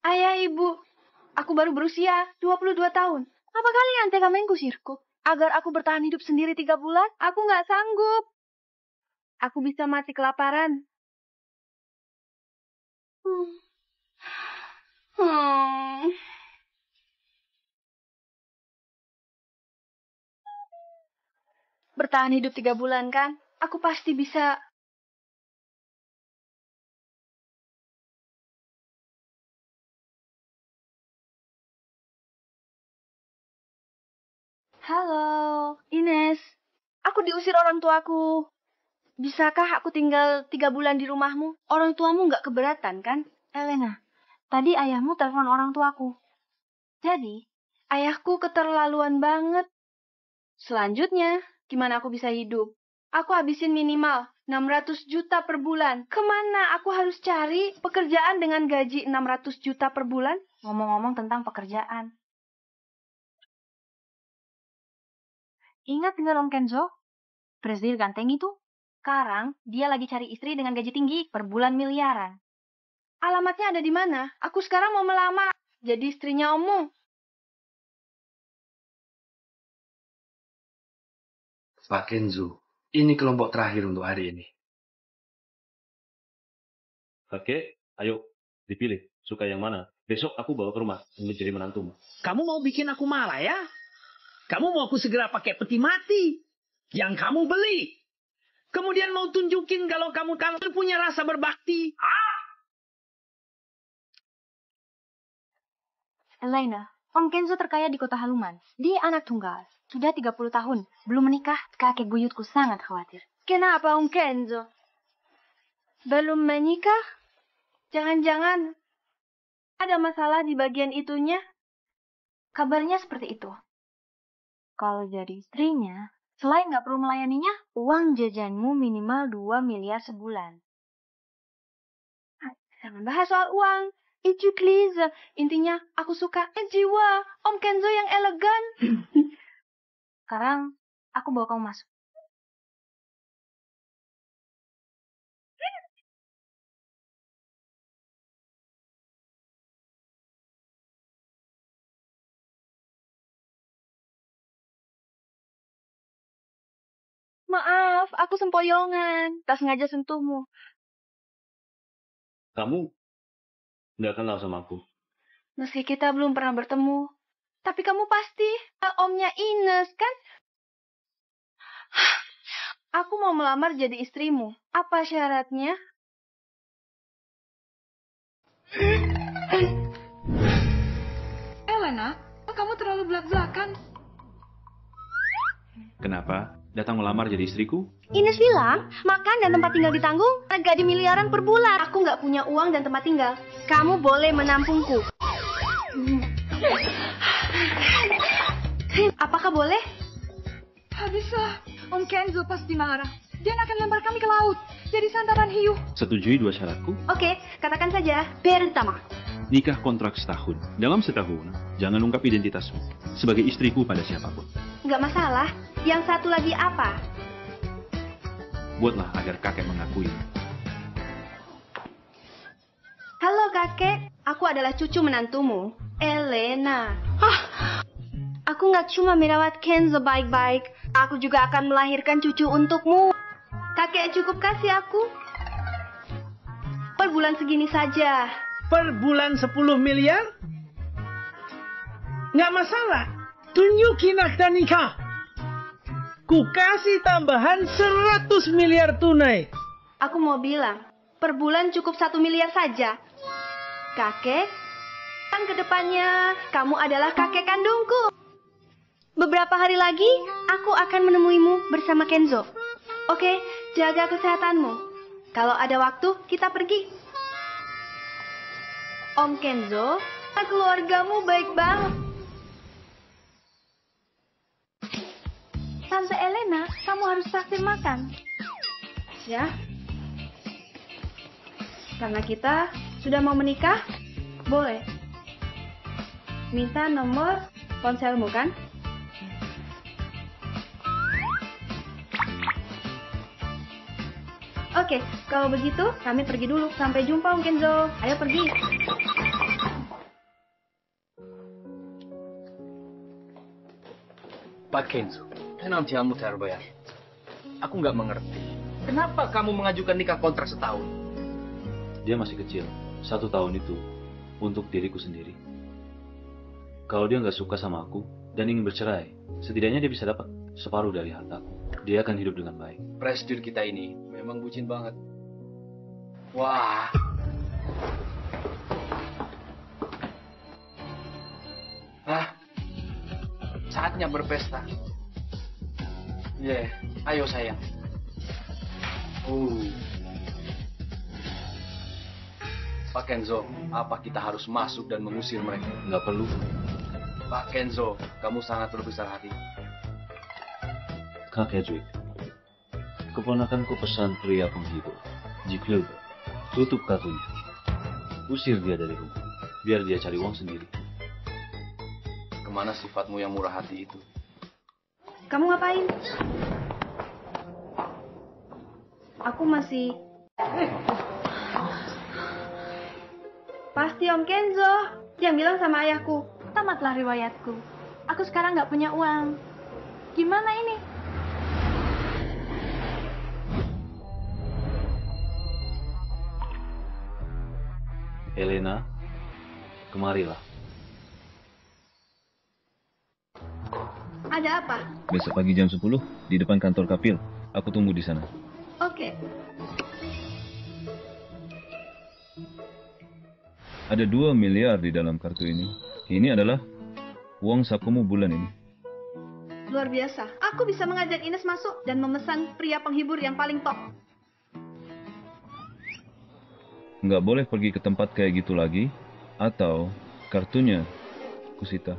Ayah, ibu, aku baru berusia 22 tahun. Apa kalian tega main kusirku? Agar aku bertahan hidup sendiri 3 bulan? Aku nggak sanggup. Aku bisa mati kelaparan. Bertahan hidup 3 bulan kan? Aku pasti bisa. Halo, Ines. Aku diusir orang tuaku. Bisakah aku tinggal 3 bulan di rumahmu? Orang tuamu nggak keberatan, kan? Elena, tadi ayahmu telepon orang tuaku. Jadi, ayahku keterlaluan banget. Selanjutnya, gimana aku bisa hidup? Aku habisin minimal 600 juta per bulan. Kemana aku harus cari pekerjaan dengan gaji 600 juta per bulan? Ngomong-ngomong tentang pekerjaan. Ingat dengan Om Kenzo? Brazil ganteng itu? Sekarang, dia lagi cari istri dengan gaji tinggi per bulan miliaran. Alamatnya ada di mana? Aku sekarang mau melamar jadi istrinya Ommu. Pak Kenzo, ini kelompok terakhir untuk hari ini. Kakek, ayo dipilih. Suka yang mana? Besok aku bawa ke rumah untuk jadi menantumu. Kamu mau bikin aku marah ya? Kamu mau aku segera pakai peti mati yang kamu beli. Kemudian mau tunjukin kalau kamu punya rasa berbakti. Elena, Om Kenzo terkaya di kota Haluman. Dia anak tunggal. Sudah 30 tahun. Belum menikah, kakek buyutku sangat khawatir. Kenapa Om Kenzo? Belum menikah? Jangan-jangan ada masalah di bagian itunya? Kabarnya seperti itu. Kalau jadi istrinya, selain nggak perlu melayaninya, uang jajanmu minimal 2 miliar sebulan. Jangan bahas soal uang. Itu please. Intinya, aku suka jiwa Om Kenzo yang elegan. Sekarang, aku bawa kamu masuk. Maaf, aku sempoyongan. Tak sengaja sentuhmu. Kamu nggak kenal sama aku. Meski kita belum pernah bertemu. Tapi kamu pasti omnya Ines, kan? Aku mau melamar jadi istrimu. Apa syaratnya? Elena, kamu terlalu belak-belakan. Kenapa? Datang melamar jadi istriku? Ines bilang, makan dan tempat tinggal ditanggung, gaji miliaran per bulan. Aku nggak punya uang dan tempat tinggal. Kamu boleh menampungku. Apakah boleh? Habislah, Om Kenzo pasti marah. Dia akan lempar kami ke laut. Jadi santapan hiu. Setujui 2 syaratku? Oke, katakan saja. Pertama. Nikah kontrak setahun. Dalam setahun, jangan ungkap identitasmu. Sebagai istriku pada siapapun. Nggak masalah. Yang satu lagi apa? Buatlah agar kakek mengakui. Halo kakek, aku adalah cucu menantumu, Elena. Aku nggak cuma merawat Kenzo baik-baik, aku juga akan melahirkan cucu untukmu. Kakek cukup kasih aku. Per bulan segini saja. Per bulan 10 miliar? Nggak masalah. Tunjukin akta nikah. Ku kasih tambahan 100 miliar tunai. Aku mau bilang, per bulan cukup 1 miliar saja. Kakek, kan kedepannya kamu adalah kakek kandungku. Beberapa hari lagi, aku akan menemuimu bersama Kenzo. Oke, jaga kesehatanmu. Kalau ada waktu, kita pergi. Om Kenzo, keluargamu baik banget. Tante Elena, kamu harus traktir makan. Ya. Karena kita sudah mau menikah, boleh. Minta nomor ponselmu, kan? Oke, kalau begitu kami pergi dulu. Sampai jumpa Om Kenzo. Ayo pergi. Pak Kenzo, kenapa kamu terbayar? Aku nggak mengerti. Kenapa kamu mengajukan nikah kontrak setahun? Dia masih kecil. 1 tahun itu untuk diriku sendiri. Kalau dia nggak suka sama aku dan ingin bercerai, setidaknya dia bisa dapat separuh dari hartaku. Dia akan hidup dengan baik. Presiden kita ini memang bucin banget. Wah. Saatnya berpesta. Ayo sayang. Pak Kenzo, apa kita harus masuk dan mengusir mereka? Nggak perlu. Pak Kenzo, kamu sangat berbesar hati. Kak Hedwig, keponakanku pesan pria penghibur, Jiklub, tutup kartunya. Usir dia dari rumah, biar dia cari uang sendiri. Kemana sifatmu yang murah hati itu? Kamu ngapain? Aku masih... Pasti Om Kenzo yang bilang sama ayahku. Tamatlah riwayatku. Aku sekarang nggak punya uang. Gimana ini? Elena, kemarilah. Ada apa? Besok pagi jam 10 di depan kantor Kapil. Aku tunggu di sana. Oke. Ada 2 miliar di dalam kartu ini. Ini adalah uang sakumu bulan ini. Luar biasa. Aku bisa mengajak Ines masuk dan memesan pria penghibur yang paling top. Nggak boleh pergi ke tempat kayak gitu lagi, atau kartunya kusita.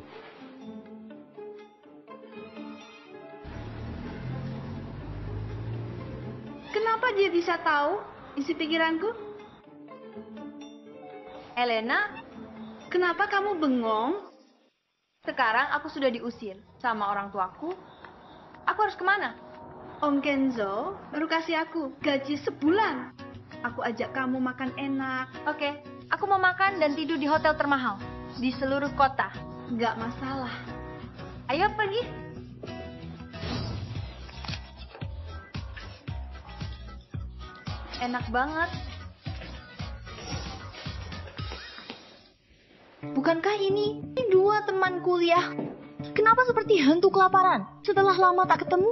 Kenapa dia bisa tahu isi pikiranku? Elena, kenapa kamu bengong? Sekarang aku sudah diusir sama orang tuaku. Aku harus kemana? Om Kenzo baru kasih aku gaji sebulan. Aku ajak kamu makan enak. Oke, aku mau makan dan tidur di hotel termahal di seluruh kota. Nggak masalah. Ayo pergi. Enak banget. Bukankah ini 2 teman kuliah? Kenapa seperti hantu kelaparan setelah lama tak ketemu?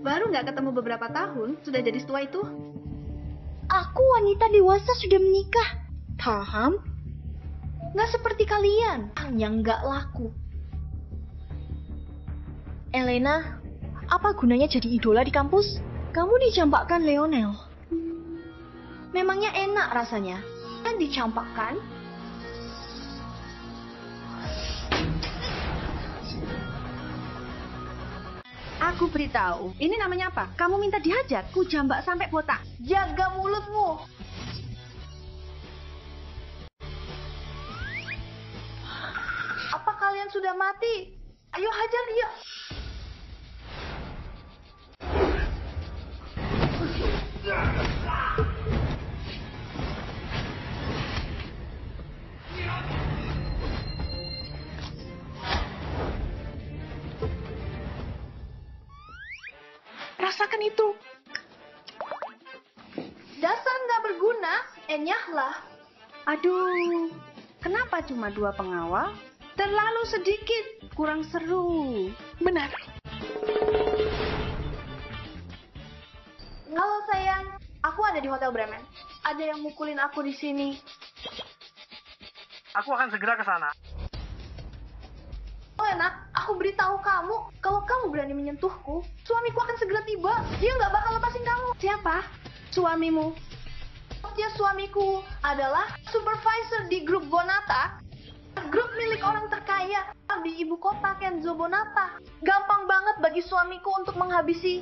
Baru nggak ketemu beberapa tahun, sudah jadi setua itu? Aku wanita dewasa sudah menikah. Paham? Nggak seperti kalian yang nggak laku. Elena, apa gunanya jadi idola di kampus? Kamu dicampakkan Lionel. Memangnya enak rasanya? Kan dicampakkan? Aku beritahu, ini namanya apa? Kamu minta dihajar, ku jambak sampai botak. Jaga mulutmu. Apa kalian sudah mati? Ayo hajar dia. Rasakan itu. Dasar nggak berguna, enyahlah. Aduh, kenapa cuma 2 pengawal? Terlalu sedikit, kurang seru. Benar. Halo sayang, aku ada di Hotel Bremen. Ada yang mukulin aku di sini. Aku akan segera ke sana. Oh enak, aku beritahu kamu, kalau kamu berani menyentuhku, suamiku akan segera tiba. Dia nggak bakal lepasin kamu. Siapa? Suamimu. Dia suamiku adalah supervisor di grup Bonata. Grup milik orang terkaya di ibu kota, Kenzo Bonata. Gampang banget bagi suamiku untuk menghabisi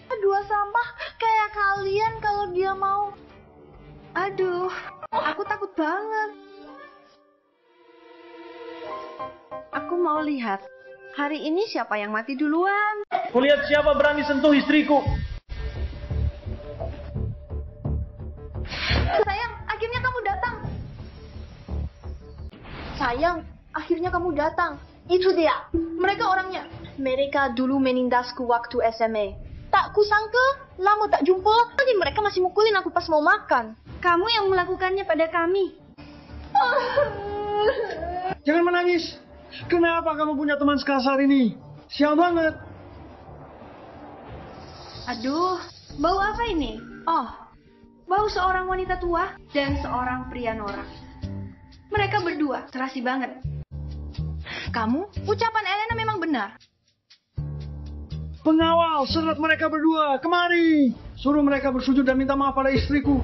2 sampah kayak kalian kalau dia mau. Aduh, aku takut banget. Aku mau lihat, hari ini siapa yang mati duluan? Kulihat siapa berani sentuh istriku. Sayang, akhirnya kamu datang. Sayang, akhirnya kamu datang. Itu dia. Mereka orangnya. Mereka dulu menindasku waktu SMA. Tak kusangka, lama tak jumpa, lagi mereka masih mukulin aku pas mau makan. Kamu yang melakukannya pada kami. Jangan menangis. Kenapa kamu punya teman sekasar ini? Sial banget. Aduh, bau apa ini? Oh, bau seorang wanita tua dan seorang pria norak. Mereka berdua serasi banget. Kamu, ucapan Elena memang benar. Pengawal, seret mereka berdua. Kemari. Suruh mereka bersujud dan minta maaf pada istriku.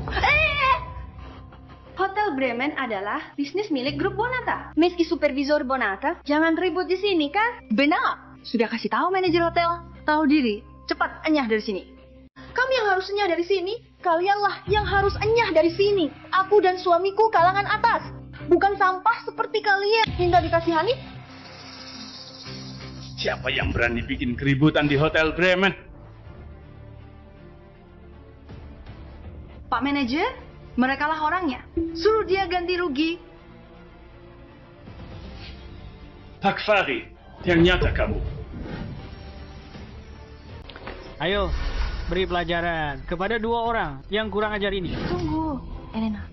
Hotel Bremen adalah bisnis milik grup Bonata. Meski supervisor Bonata, jangan ribut di sini kan? Benar. Sudah kasih tahu manajer hotel. Tahu diri. Cepat enyah dari sini. Kamu yang harus enyah dari sini. Kalianlah yang harus enyah dari sini. Aku dan suamiku kalangan atas. Bukan sampah seperti kalian. Minta dikasihani. Siapa yang berani bikin keributan di Hotel Bremen? Pak manajer, merekalah orangnya. Suruh dia ganti rugi. Pak Fahri, ternyata kamu. Ayo, beri pelajaran kepada 2 orang yang kurang ajar ini. Tunggu, Elena.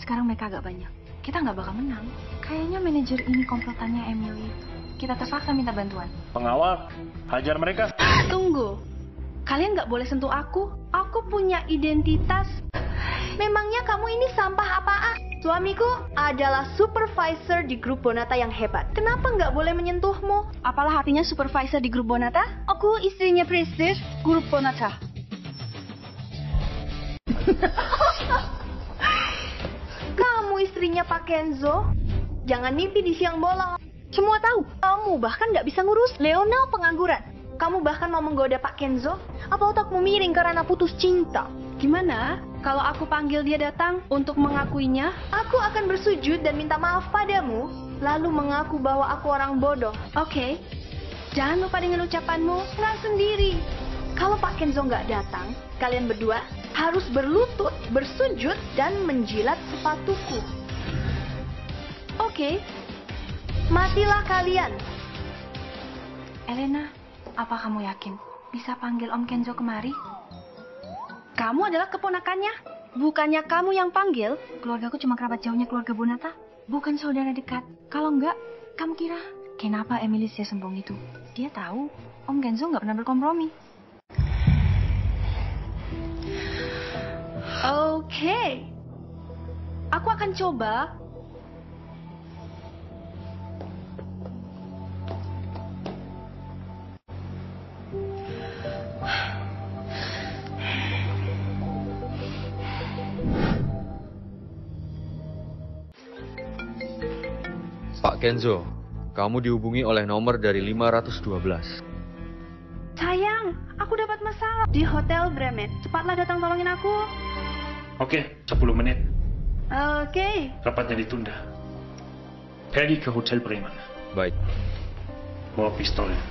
Sekarang mereka agak banyak. Kita nggak bakal menang. Kayaknya manajer ini komplotannya Emily. Kita terpaksa minta bantuan. Pengawal, hajar mereka. Tunggu. Kalian nggak boleh sentuh aku. Aku punya identitas. Memangnya kamu ini sampah apaan? Suamiku adalah supervisor di grup Bonata yang hebat. Kenapa nggak boleh menyentuhmu? Apalah artinya supervisor di grup Bonata? Aku istrinya prestis grup Bonata. Kamu istrinya Pak Kenzo? Jangan mimpi di siang bolong. Semua tahu, kamu bahkan nggak bisa ngurus Leonel pengangguran. Kamu bahkan mau menggoda Pak Kenzo? Apa otakmu miring karena putus cinta? Gimana? Kalau aku panggil dia datang untuk mengakuinya, aku akan bersujud dan minta maaf padamu, lalu mengaku bahwa aku orang bodoh. Oke? Jangan lupa dengan ucapanmu, nggak sendiri. Kalau Pak Kenzo nggak datang, kalian berdua harus berlutut, bersujud, dan menjilat sepatuku. Oke? Matilah kalian. Elena, apa kamu yakin bisa panggil Om Kenzo kemari? Kamu adalah keponakannya. Bukannya kamu yang panggil? Keluargaku cuma kerabat jauhnya keluarga Bonata. Bukan saudara dekat. Kalau enggak, kamu kira kenapa Emily sembong itu? Dia tahu Om Kenzo nggak pernah berkompromi. Oke. Aku akan coba. Pak Kenzo, kamu dihubungi oleh nomor dari 512. Sayang, aku dapat masalah di Hotel Bremen. Cepatlah datang tolongin aku. Oke, 10 menit. Oke. Rapatnya ditunda. Pergi ke Hotel Bremen. Baik. Bawa pistolnya.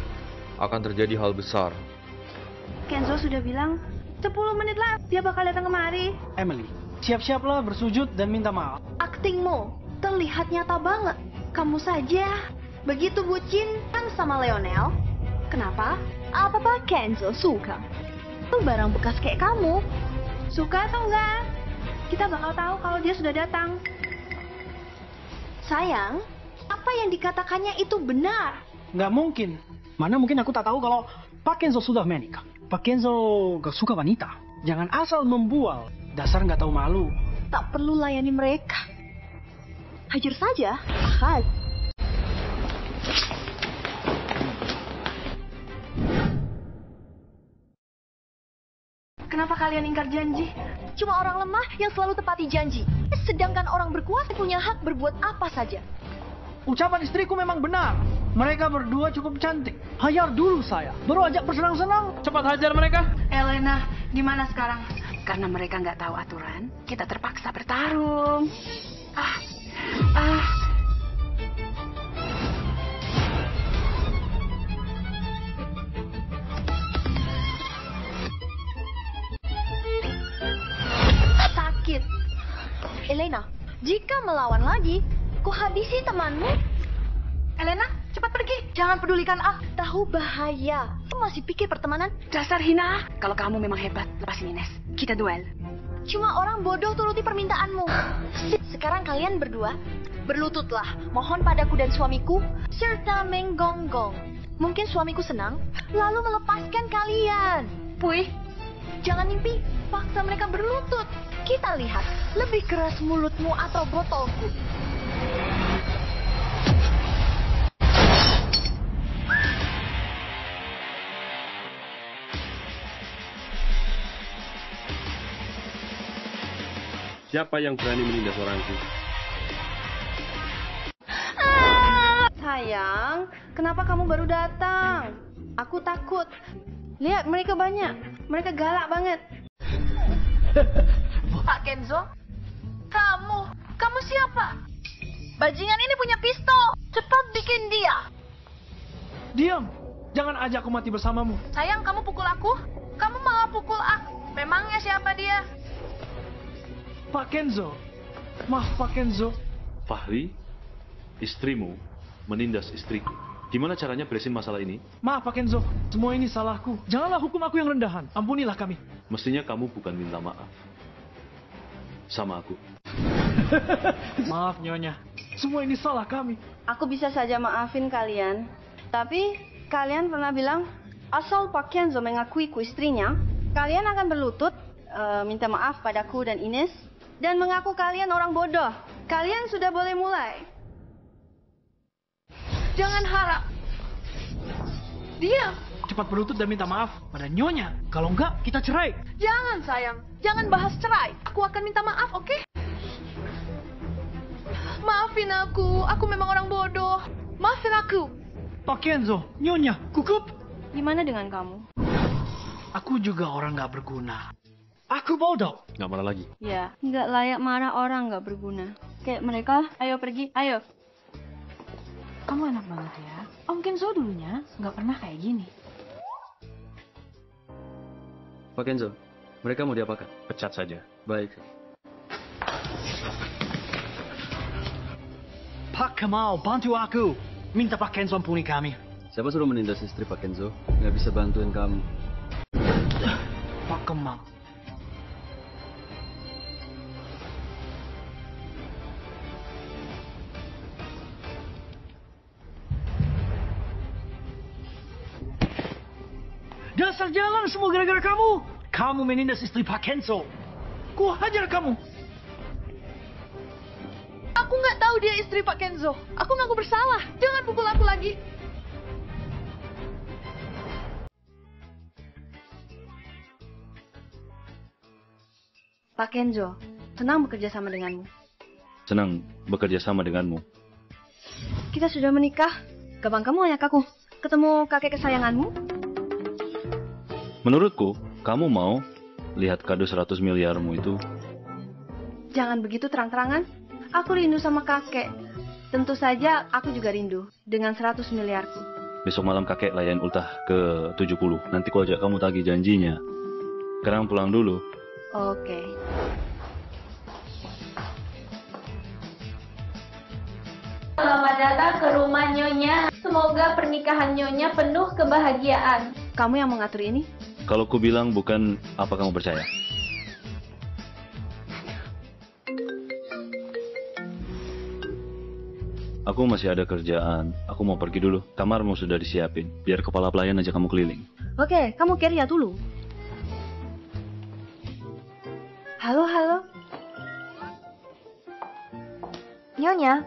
Akan terjadi hal besar. Kenzo sudah bilang 10 menit lah dia bakal datang kemari. Emily, siap-siaplah bersujud dan minta maaf. Aktingmu terlihat nyata banget. Kamu saja begitu bucin kan sama Leonel. Kenapa? Apa Pak Kenzo suka? Itu barang bekas kayak kamu. Suka atau enggak? Kita bakal tahu kalau dia sudah datang. Sayang, apa yang dikatakannya itu benar. Nggak mungkin. Mana mungkin aku tak tahu kalau Pak Kenzo sudah menikah. Pak Kenzo gak suka wanita. Jangan asal membual. Dasar nggak tahu malu. Tak perlu layani mereka. Hajar saja. Ahad. Kenapa kalian ingkar janji? Cuma orang lemah yang selalu tepati janji. Sedangkan orang berkuasa punya hak berbuat apa saja. Ucapan istriku memang benar. Mereka berdua cukup cantik. Hajar dulu saya. Baru ajak bersenang-senang. Cepat hajar mereka. Elena, gimana sekarang? Karena mereka nggak tahu aturan, kita terpaksa bertarung. Sakit. Elena, jika melawan lagi, ku habisi temanmu Jangan pedulikan tahu bahaya. Kamu masih pikir pertemanan? Dasar hina. Kalau kamu memang hebat, lepasin Ines. Kita duel. Cuma orang bodoh turuti permintaanmu. Sekarang kalian berdua berlututlah, mohon padaku dan suamiku serta menggonggong. Mungkin suamiku senang, lalu melepaskan kalian. Puih, jangan mimpi paksa mereka berlutut. Kita lihat, lebih keras mulutmu atau botolku. Siapa yang berani menindas orangku? Sayang, kenapa kamu baru datang? Aku takut. Lihat, mereka banyak. Mereka galak banget. Pak Kenzo, kamu siapa? Bajingan ini punya pistol. Cepat bikin dia. Diam! Jangan ajak aku mati bersamamu. Sayang, kamu pukul aku? Kamu malah pukul aku. Memangnya siapa dia? Pak Kenzo. Maaf, Pak Kenzo. Fahri, istrimu menindas istriku. Gimana caranya beresin masalah ini? Maaf, Pak Kenzo. Semua ini salahku. Janganlah hukum aku yang rendahan. Ampunilah kami. Mestinya kamu bukan minta maaf sama aku. Maaf, Nyonya. Semua ini salah kami. Aku bisa saja maafin kalian. Tapi kalian pernah bilang, asal Pak Kenzo mengakuiku istrinya, kalian akan berlutut, minta maaf padaku dan Ines, dan mengaku kalian orang bodoh. Kalian sudah boleh mulai. Jangan harap. Diam. Cepat berlutut dan minta maaf pada Nyonya. Kalau enggak, kita cerai. Jangan sayang. Jangan bahas cerai. Aku akan minta maaf, oke? Maafin aku. Aku memang orang bodoh. Maafin aku. Pak Kenzo, Nyonya, kukup. Gimana dengan kamu? Aku juga orang nggak berguna. Aku bodoh. Nggak marah lagi. Ya, nggak layak marah orang nggak berguna. Kayak mereka, ayo pergi, ayo. Kamu enak banget ya. Om Kenzo dulunya nggak pernah kayak gini. Pak Kenzo, mereka mau diapakan? Pecat saja. Baik. Pak Kemal, bantu aku. Minta Pak Kenzo ampuni kami. Siapa suruh menindas istri Pak Kenzo? Nggak bisa bantuin kamu. Pak Kemal. Dasar jalan semua gara-gara kamu. Kamu menindas istri Pak Kenzo. Ku hajar kamu. Aku nggak tahu dia istri Pak Kenzo. Aku ngaku bersalah. Jangan pukul aku lagi. Pak Kenzo, senang bekerja sama denganmu. Senang bekerja sama denganmu. Kita sudah menikah. Kapan kamu ajak aku ketemu kakek kesayanganmu? Menurutku, kamu mau lihat kado 100 miliarmu itu? Jangan begitu terang-terangan. Aku rindu sama kakek. Tentu saja aku juga rindu dengan 100 miliarku. Besok malam kakek layan ultah ke 70. Nanti ku ajak kamu tagih janjinya. Sekarang pulang dulu. Oke. Selamat datang ke rumah Nyonya. Semoga pernikahan Nyonya penuh kebahagiaan. Kamu yang mengatur ini? Kalau ku bilang bukan, apa kamu percaya? Aku masih ada kerjaan. Aku mau pergi dulu. Kamarmu sudah disiapin. Biar kepala pelayan aja kamu keliling. Oke, kamu Keria dulu. Halo. Nyonya,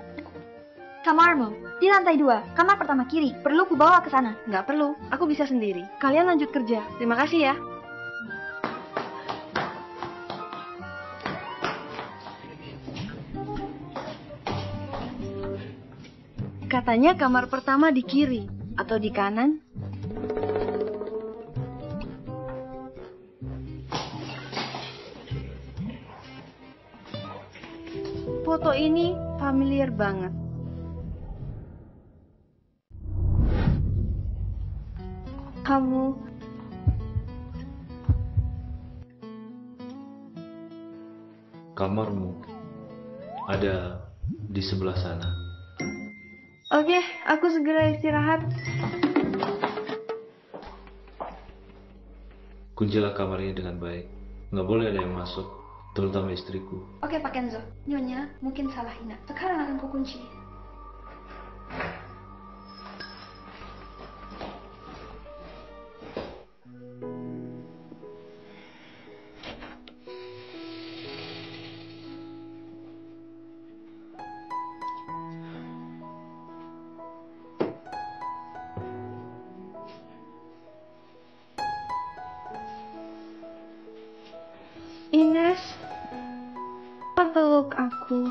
kamarmu di lantai 2, kamar pertama kiri. Perlu ku bawa ke sana? Nggak perlu, aku bisa sendiri. Kalian lanjut kerja. Terima kasih ya. Katanya kamar pertama di kiri atau di kanan. Foto ini familiar banget. Kamu Kamarmu ada di sebelah sana. Oke, aku segera istirahat. Kuncilah kamarnya dengan baik. Nggak boleh ada yang masuk, terutama istriku. Oke, Pak Kenzo. Nyonya mungkin salah ingat. Sekarang akan kukunci. Ines, peluk aku.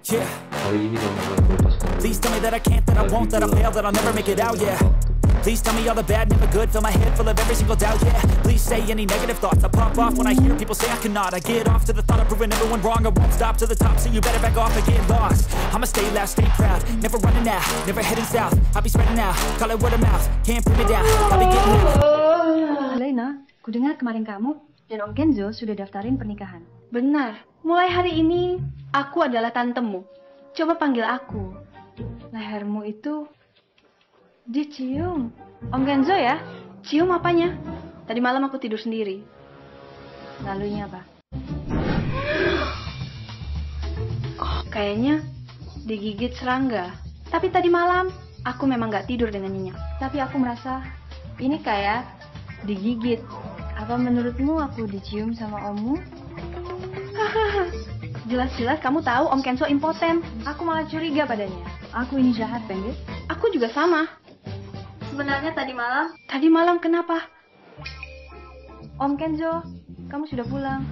Yeah. Hari ini kamu akan melepaskan. Please tell me that I can't, that I won't, that I fail, that I'll never make it out, yeah. Please tell me all the bad, never good, fill my head full of every single doubt, yeah. Please say any negative thoughts, I pop off when I hear people say I cannot. I get off to the thought of proving everyone wrong, I won't stop to the top, so you better back off and get lost. I'ma stay loud, stay proud, never running out, never heading south. I'll be spreading out, call it word of mouth, can't put me down, I'll be getting out. Elena, kudengar kemarin kamu dan Om Kenzo sudah daftarin pernikahan. Benar, mulai hari ini aku adalah tantemu. Coba panggil aku. Lehermu itu dicium. Om Kenzo ya? Cium apanya? Tadi malam aku tidur sendiri. Lalunya apa? Kayaknya digigit serangga. Tapi tadi malam aku memang gak tidur dengan nyenyak. Tapi aku merasa ini kayak digigit. Apa menurutmu aku dicium sama ommu? Jelas-jelas kamu tahu Om Kenzo impoten. Aku malah curiga padanya. Aku ini jahat, Pendek. Aku juga sama. Sebenarnya tadi malam. Tadi malam kenapa? Om Kenzo, kamu sudah pulang.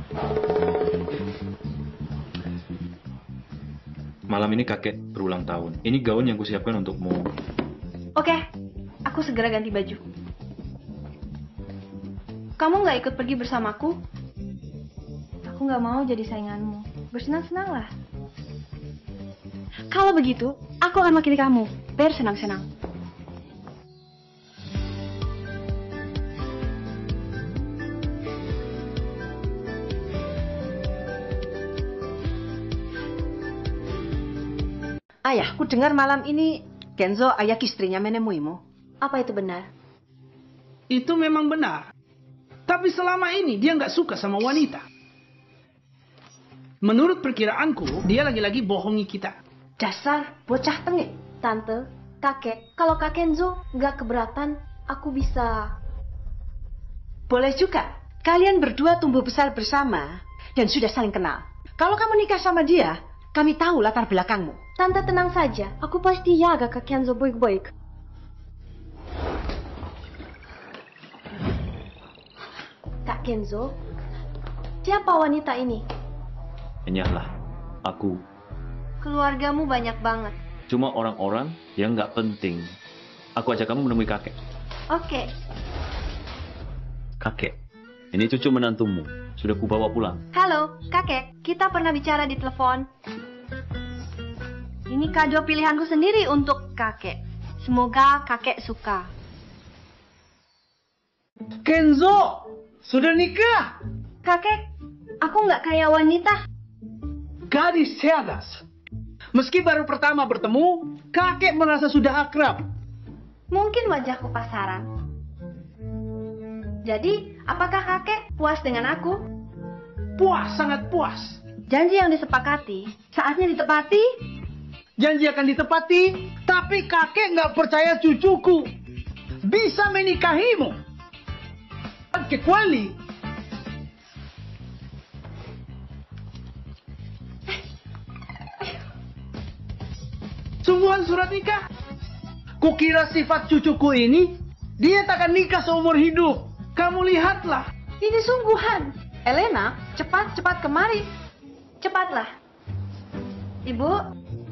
Malam ini kakek berulang tahun. Ini gaun yang kusiapkan untukmu. Oke, aku segera ganti baju. Kamu nggak ikut pergi bersamaku? Aku nggak mau jadi sainganmu. Bersenang-senanglah. Kalau begitu, aku akan wakili kamu. Bersenang-senang. Ayah, ku dengar malam ini Kenzo ayak istrinya menemuimu. Apa itu benar? Itu memang benar. Tapi selama ini dia nggak suka sama wanita. Menurut perkiraanku, dia lagi-lagi bohongi kita. Dasar bocah tengik. Tante, kakek, kalau Kak Kenzo nggak keberatan, aku bisa. Boleh juga. Kalian berdua tumbuh besar bersama dan sudah saling kenal. Kalau kamu nikah sama dia, kami tahu latar belakangmu. Tante tenang saja, aku pasti jaga Kak Kenzo baik-baik. Kak Kenzo, siapa wanita ini? Enyahlah, aku. Keluargamu banyak banget. Cuma orang-orang yang nggak penting. Aku ajak kamu menemui kakek. Oke. Kakek, ini cucu menantumu. Sudah kubawa pulang. Halo, kakek. Kita pernah bicara di telepon. Ini kado pilihanku sendiri untuk kakek. Semoga kakek suka. Kenzo, sudah nikah? Kakek, aku nggak kayak wanita. Gadis cerdas. Meski baru pertama bertemu, kakek merasa sudah akrab. Mungkin wajahku pasaran. Jadi, apakah kakek puas dengan aku? Puas, sangat puas. Janji yang disepakati, saatnya ditepati. Janji akan ditepati, tapi kakek nggak percaya cucuku bisa menikahimu. Kecuali sungguhan surat nikah. Kukira sifat cucuku ini, dia takkan nikah seumur hidup. Kamu lihatlah. Ini sungguhan. Elena, cepat kemari. Cepatlah. Ibu,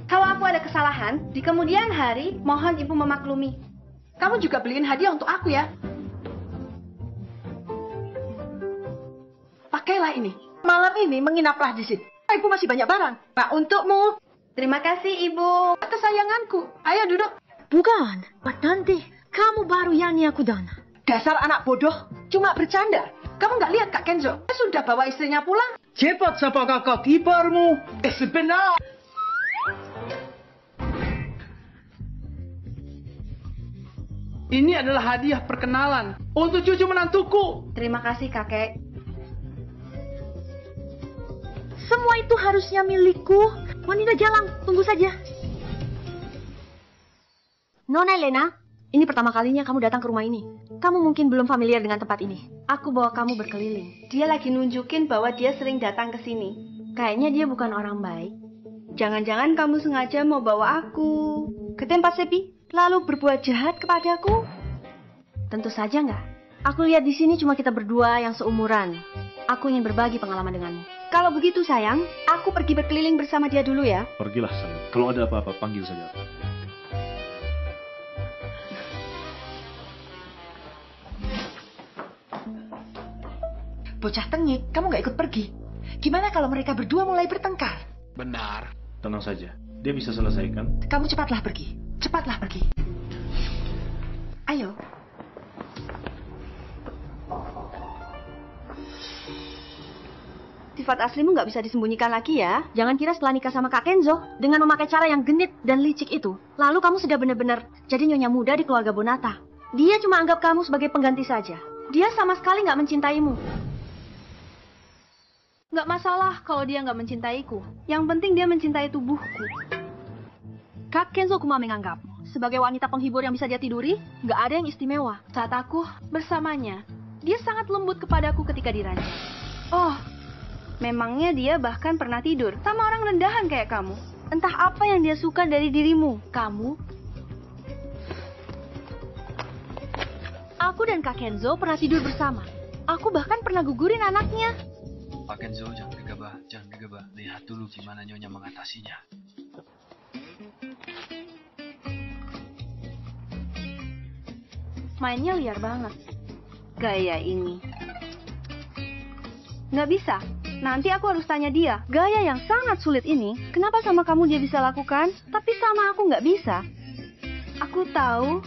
kalau aku ada kesalahan, di kemudian hari, mohon ibu memaklumi. Kamu juga beliin hadiah untuk aku ya. Pakailah ini. Malam ini menginaplah di sini. Ibu masih banyak barang. Pak, untukmu. Terima kasih, Ibu. Kesayanganku. Ayo duduk. Bukan, Pak Tanti. Kamu baru Yani Akudana. Dasar anak bodoh, cuma bercanda. Kamu nggak lihat Kak Kenzo? Sudah bawa istrinya pulang. Cepat sapa kakak kiparmu. Sebentar. Ini adalah hadiah perkenalan untuk cucu menantuku. Terima kasih, kakek. Semua itu harusnya milikku. Wanita Jalang, tunggu saja. Nona Elena, ini pertama kalinya kamu datang ke rumah ini. Kamu mungkin belum familiar dengan tempat ini. Aku bawa kamu berkeliling. Dia lagi nunjukin bahwa dia sering datang ke sini. Kayaknya dia bukan orang baik. Jangan-jangan kamu sengaja mau bawa aku ke tempat sepi, lalu berbuat jahat kepadaku? Tentu saja enggak. Aku lihat di sini cuma kita berdua yang seumuran. Aku ingin berbagi pengalaman denganmu. Kalau begitu sayang, aku pergi berkeliling bersama dia dulu ya. Pergilah sayang. Kalau ada apa-apa, panggil saja. Bocah tengik, kamu nggak ikut pergi. Gimana kalau mereka berdua mulai bertengkar? Benar. Tenang saja. Dia bisa selesaikan. Kamu cepatlah pergi. Cepatlah pergi. Ayo. Sifat aslimu nggak bisa disembunyikan lagi ya. Jangan kira setelah nikah sama Kak Kenzo, dengan memakai cara yang genit dan licik itu, lalu kamu sudah benar-benar jadi nyonya muda di keluarga Bonata. Dia cuma anggap kamu sebagai pengganti saja. Dia sama sekali nggak mencintaimu. Nggak masalah kalau dia nggak mencintaiku. Yang penting dia mencintai tubuhku. Kak Kenzo Kuma menganggapmu sebagai wanita penghibur yang bisa dia tiduri, nggak ada yang istimewa. Saat aku bersamanya, dia sangat lembut kepadaku ketika diranjang. Oh, memangnya dia bahkan pernah tidur sama orang rendahan kayak kamu. Entah apa yang dia suka dari dirimu, kamu. Aku dan Kak Kenzo pernah tidur bersama. Aku bahkan pernah gugurin anaknya. Pak Kenzo, jangan gegabah, jangan gegabah. Lihat dulu gimana Nyonya mengatasinya. Mainnya liar banget. Gaya ini. Nggak bisa. Nanti aku harus tanya dia. Gaya yang sangat sulit ini, kenapa sama kamu dia bisa lakukan, tapi sama aku nggak bisa? Aku tahu,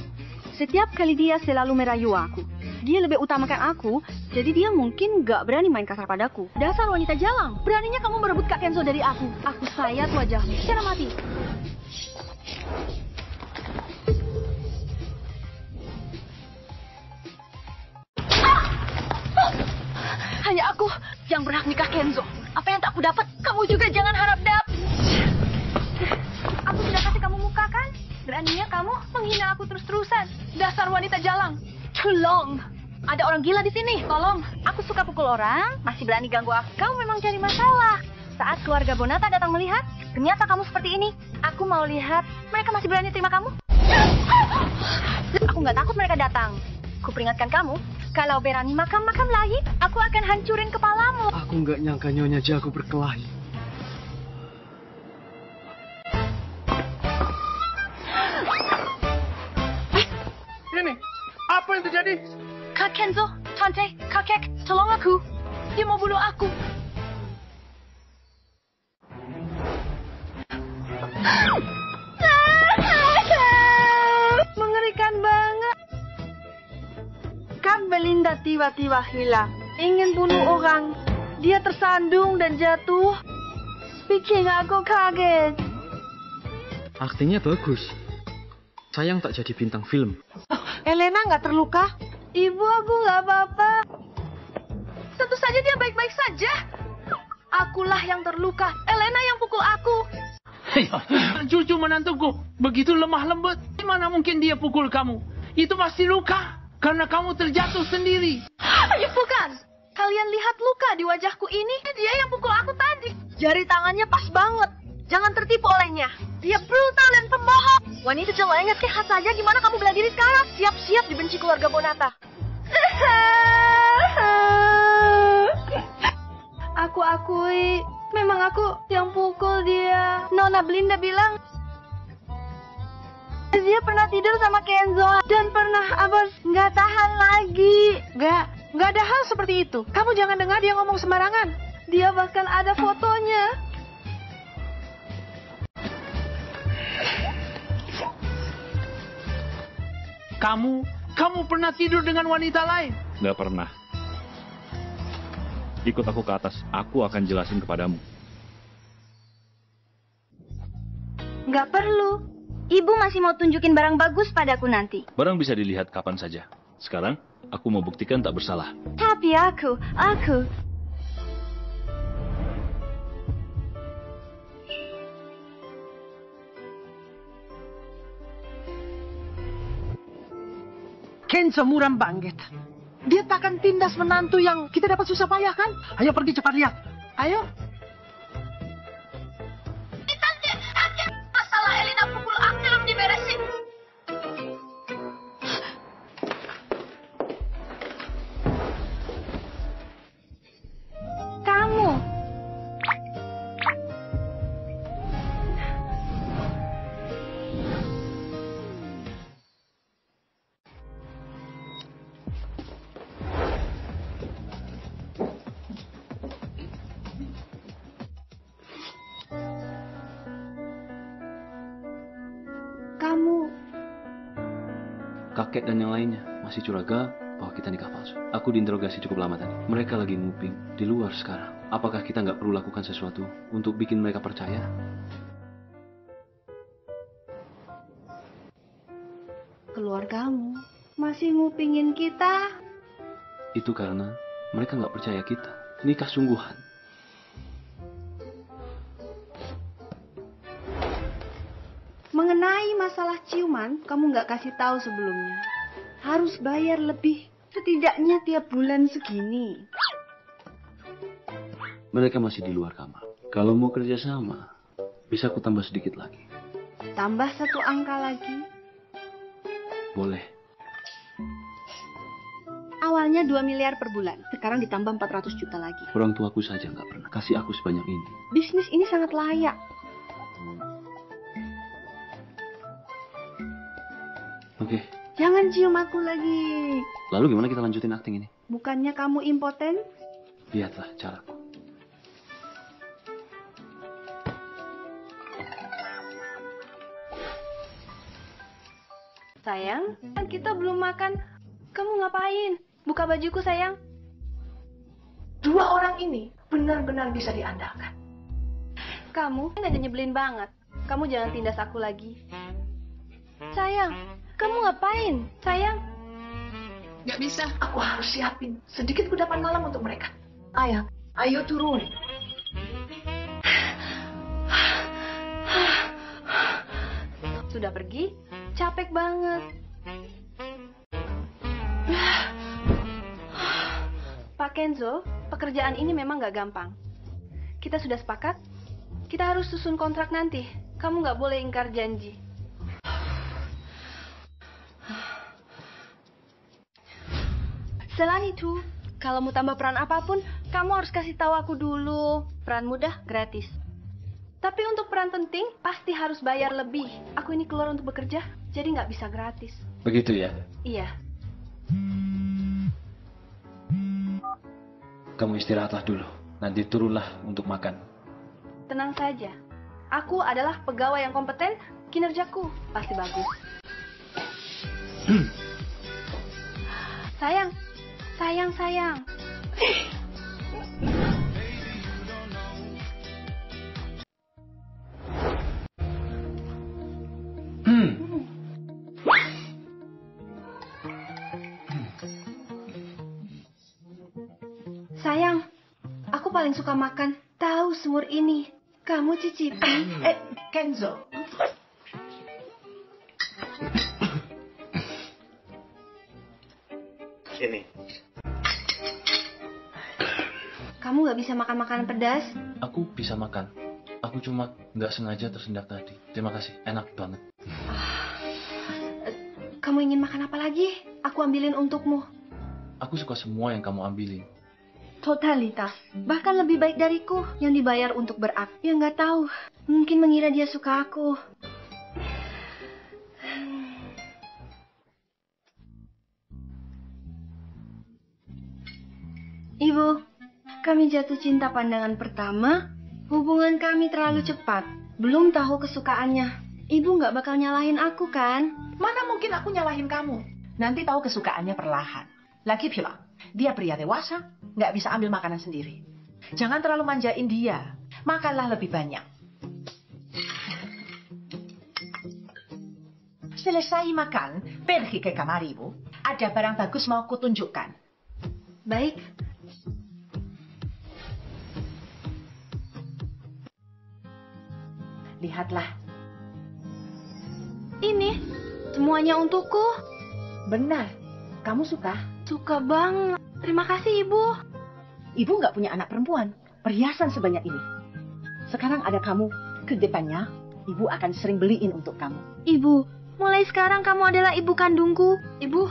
setiap kali dia selalu merayu aku. Dia lebih utamakan aku, jadi dia mungkin nggak berani main kasar padaku. Dasar wanita jalang, beraninya kamu merebut Kak Kenzo dari aku. Aku sayat wajahmu secara mati. Hanya aku yang berhak nikah Kenzo. Apa yang tak aku dapat, kamu juga jangan harap dapat. Aku sudah kasih kamu muka kan? Beraninya kamu menghina aku terus-terusan. Dasar wanita jalang. Tolong. Ada orang gila di sini. Tolong. Aku suka pukul orang, masih berani ganggu aku. Kamu memang cari masalah. Saat keluarga Bonata datang melihat, ternyata kamu seperti ini. Aku mau lihat mereka masih berani terima kamu. Aku nggak takut mereka datang. Aku peringatkan kamu, kalau berani makam-makam lagi, aku akan hancurin kepalamu. Aku nggak nyangka Nyonya jago berkelahi. Ini, apa yang terjadi? Kak Kenzo, Tante, kakek, tolong aku. Dia mau bunuh aku. Mengerikan banget. Kak Belinda tiba-tiba hilang. Ingin bunuh orang. Dia tersandung dan jatuh. Bikin aku kaget. Aktingnya bagus. Sayang tak jadi bintang film. Elena nggak terluka? Ibu, aku nggak apa-apa. Tentu saja dia baik-baik saja. Akulah yang terluka. Elena yang pukul aku. Cucu menantuku begitu lemah lembut. Mana mungkin dia pukul kamu? Itu pasti luka karena kamu terjatuh sendiri. Ya bukan. Kalian lihat luka di wajahku ini. Dia yang pukul aku tadi. Jari tangannya pas banget. Jangan tertipu olehnya. Dia brutal dan pembohong. Wanita jeleknya sehat saja. Gimana kamu bela diri sekarang? Siap-siap dibenci keluarga Bonata. Aku akui, memang aku yang pukul dia. Nona Belinda bilang dia pernah tidur sama Kenzo dan pernah abis nggak tahan lagi. Nggak ada hal seperti itu. Kamu jangan dengar dia ngomong sembarangan. Dia bahkan ada fotonya. Kamu pernah tidur dengan wanita lain? Nggak pernah. Ikut aku ke atas, aku akan jelasin kepadamu. Nggak perlu. Ibu masih mau tunjukin barang bagus padaku nanti. Barang bisa dilihat kapan saja. Sekarang, aku mau buktikan tak bersalah. Tapi aku. Kenzo muram banget. Dia takkan tindas menantu yang kita dapat susah payah kan? Ayo pergi cepat lihat. Ayo. Masalah Elina pukul aku belum diberesin. Kamu. Kakek dan yang lainnya masih curiga bahwa kita nikah palsu. Aku diinterogasi cukup lama tadi. Mereka lagi nguping di luar sekarang. Apakah kita nggak perlu lakukan sesuatu untuk bikin mereka percaya? Keluargamu masih ngupingin kita. Itu karena mereka nggak percaya kita. Nikah sungguhan. Mengenai masalah ciuman, kamu nggak kasih tahu sebelumnya. Harus bayar lebih, setidaknya tiap bulan segini. Mereka masih di luar kamar. Kalau mau kerja sama, bisa aku tambah sedikit lagi. Tambah 1 angka lagi. Boleh. Awalnya 2 miliar per bulan, sekarang ditambah 400 juta lagi. Orang tuaku saja nggak pernah kasih aku sebanyak ini. Bisnis ini sangat layak. Oke. Jangan cium aku lagi. Lalu gimana kita lanjutin acting ini? Bukannya kamu impoten? Lihatlah caraku. Sayang, kan kita belum makan. Kamu ngapain? Buka bajuku, sayang. 2 orang ini benar-benar bisa diandalkan. Kamu kan aja nyebelin banget. Kamu jangan tindas aku lagi. Sayang, kamu ngapain? Sayang. Gak bisa, aku harus siapin sedikit kudapan malam untuk mereka. Ayah, ayo turun. Sudah pergi? Capek banget. Pak Kenzo, pekerjaan ini memang gak gampang. Kita sudah sepakat, kita harus susun kontrak nanti. Kamu gak boleh ingkar janji. Selain itu, kalau mau tambah peran apapun, kamu harus kasih tahu aku dulu. Peran mudah, gratis. Tapi untuk peran penting, pasti harus bayar lebih. Aku ini keluar untuk bekerja, jadi nggak bisa gratis. Begitu ya? Iya. Kamu istirahatlah dulu. Nanti turunlah untuk makan. Tenang saja. Aku adalah pegawai yang kompeten, kinerjaku pasti bagus. Sayang. Sayang, aku paling suka makan tahu semur ini. Kamu cicipin. Kenzo. Ini. Kamu nggak bisa makan makanan pedas? Aku bisa makan. Aku cuma nggak sengaja tersendak tadi. Terima kasih, enak banget. Kamu ingin makan apa lagi? Aku ambilin untukmu. Aku suka semua yang kamu ambilin. Totalitas. Bahkan lebih baik dariku yang dibayar untuk berak. Ya nggak tahu. Mungkin mengira dia suka aku. Ibu, kami jatuh cinta pandangan pertama. Hubungan kami terlalu cepat. Belum tahu kesukaannya. Ibu nggak bakal nyalahin aku kan? Mana mungkin aku nyalahin kamu? Nanti tahu kesukaannya perlahan. Lagi bilang, dia pria dewasa, nggak bisa ambil makanan sendiri. Jangan terlalu manjain dia. Makanlah lebih banyak. Selesai makan, pergi ke kamar ibu. Ada barang bagus mau kutunjukkan. Baik. Lihatlah. Ini semuanya untukku. Benar. Kamu suka? Suka banget. Terima kasih, Ibu. Ibu nggak punya anak perempuan. Perhiasan sebanyak ini. Sekarang ada kamu. Ke depannya, ibu akan sering beliin untuk kamu. Ibu, mulai sekarang kamu adalah ibu kandungku. Ibu.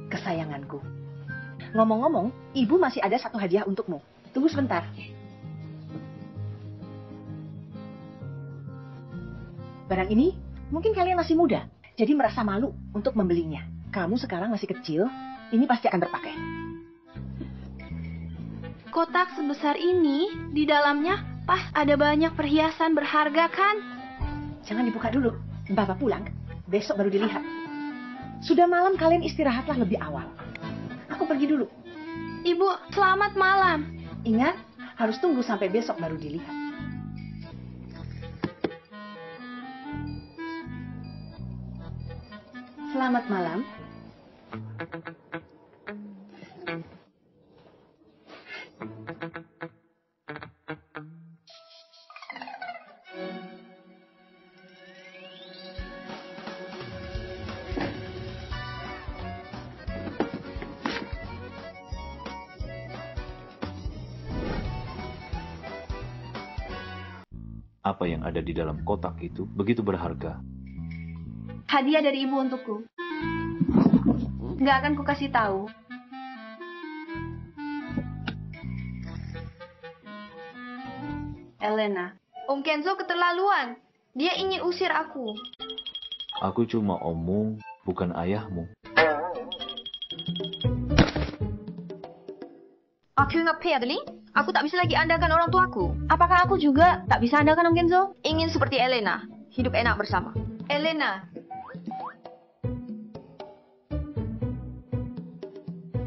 Kesayanganku. Ngomong-ngomong, ibu masih ada satu hadiah untukmu. Tunggu sebentar. Barang ini, mungkin kalian masih muda, jadi merasa malu untuk membelinya. Kamu sekarang masih kecil, ini pasti akan terpakai. Kotak sebesar ini, di dalamnya pas ada banyak perhiasan berharga kan? Jangan dibuka dulu. Bapak pulang, besok baru dilihat. Sudah malam, kalian istirahatlah lebih awal. Aku pergi dulu. Ibu, selamat malam. Ingat, harus tunggu sampai besok baru dilihat. Selamat malam. Apa yang ada di dalam kotak itu begitu berharga. Hadiah dari ibu untukku. Nggak akan kukasih tahu. Elena. Om Kenzo keterlaluan. Dia ingin usir aku. Aku cuma ommu, bukan ayahmu. Aku ingat Pedli. Aku tak bisa lagi andalkan orang tuaku. Apakah aku juga tak bisa andalkan Om Kenzo? Ingin seperti Elena, hidup enak bersama. Elena.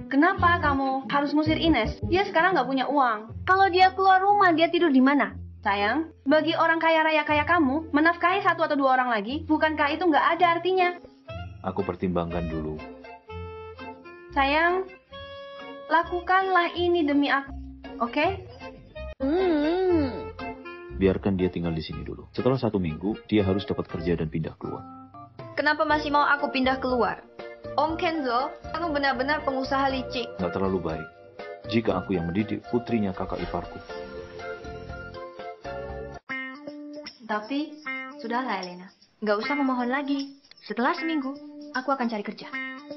Kenapa kamu harus musir Ines? Dia sekarang nggak punya uang. Kalau dia keluar rumah, dia tidur di mana? Sayang, bagi orang kaya raya kayak kamu, menafkahi 1 atau 2 orang lagi, bukankah itu nggak ada artinya? Aku pertimbangkan dulu. Sayang, lakukanlah ini demi aku. Oke? Biarkan dia tinggal di sini dulu. Setelah 1 minggu, dia harus dapat kerja dan pindah keluar. Kenapa masih mau aku pindah keluar? Om Kenzo, kamu benar-benar pengusaha licik. Nggak terlalu baik jika aku yang mendidik putrinya kakak iparku. Tapi, sudahlah Elena. Nggak usah memohon lagi. Setelah seminggu, aku akan cari kerja.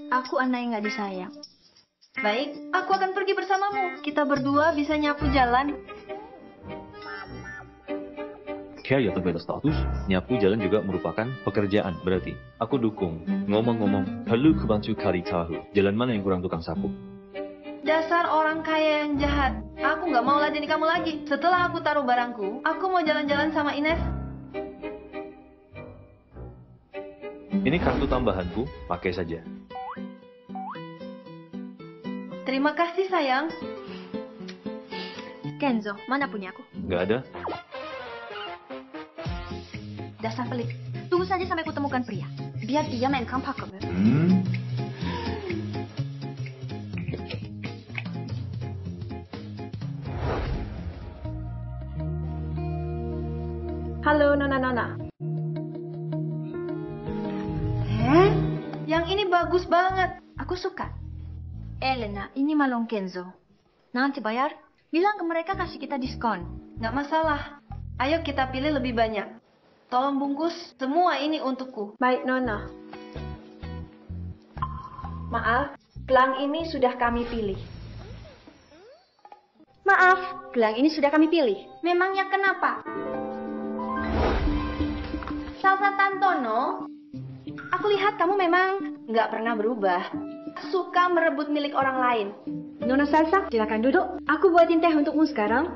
Aku anak yang nggak disayang. Baik, aku akan pergi bersamamu. Kita berdua bisa nyapu jalan. Kaya berbeda status, nyapu jalan juga merupakan pekerjaan. Berarti, aku dukung. Ngomong-ngomong, perlu kebantu cari tahu jalan mana yang kurang tukang sapu. Dasar orang kaya yang jahat. Aku nggak mau ladeni kamu lagi. Setelah aku taruh barangku, aku mau jalan-jalan sama Ines. Ini kartu tambahanku, pakai saja. Terima kasih, sayang. Kenzo, mana punya aku? Nggak ada. Dasar pelit. Tunggu saja sampai kutemukan pria. Biar dia main kampak. Halo, Nona-Nona. Yang ini bagus banget. Aku suka. Elena, ini malong Kenzo. Nanti bayar. Bilang ke mereka kasih kita diskon. Nggak masalah. Ayo kita pilih lebih banyak. Tolong bungkus semua ini untukku. Baik, Nona. Maaf, gelang ini sudah kami pilih. Maaf, gelang ini sudah kami pilih. Memangnya kenapa? Salsa Tantono, aku lihat kamu memang nggak pernah berubah. Suka merebut milik orang lain. Nona Salsa, silakan duduk. Aku buatin teh untukmu sekarang.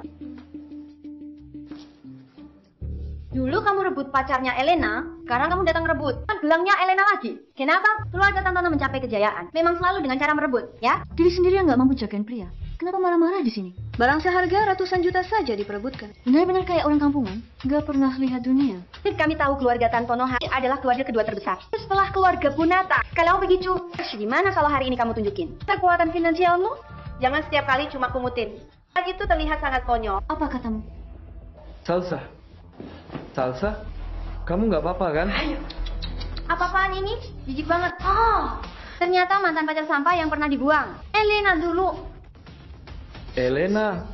Dulu kamu rebut pacarnya Elena, sekarang kamu datang rebut gelangnya Elena lagi. Kenapa? Keluarga Tantana mencapai kejayaan memang selalu dengan cara merebut, ya? Diri sendiri yang nggak mampu jagain pria. Kenapa marah-marah di sini? Barang seharga ratusan juta saja diperebutkan. Benar-benar kayak orang kampungan, nggak pernah lihat dunia. Kami tahu keluarga Tantonoha adalah keluarga kedua terbesar. Setelah keluarga Bonata, kalau begitu, gimana kalau hari ini kamu tunjukin kekuatan finansialmu? Jangan setiap kali cuma pungutin. Itu terlihat sangat konyol. Apa katamu? Salsa, kamu nggak apa-apa kan? Ayo. Apa-apaan ini? Jijik banget. Oh, ternyata mantan pacar sampah yang pernah dibuang. Elena dulu. Elena.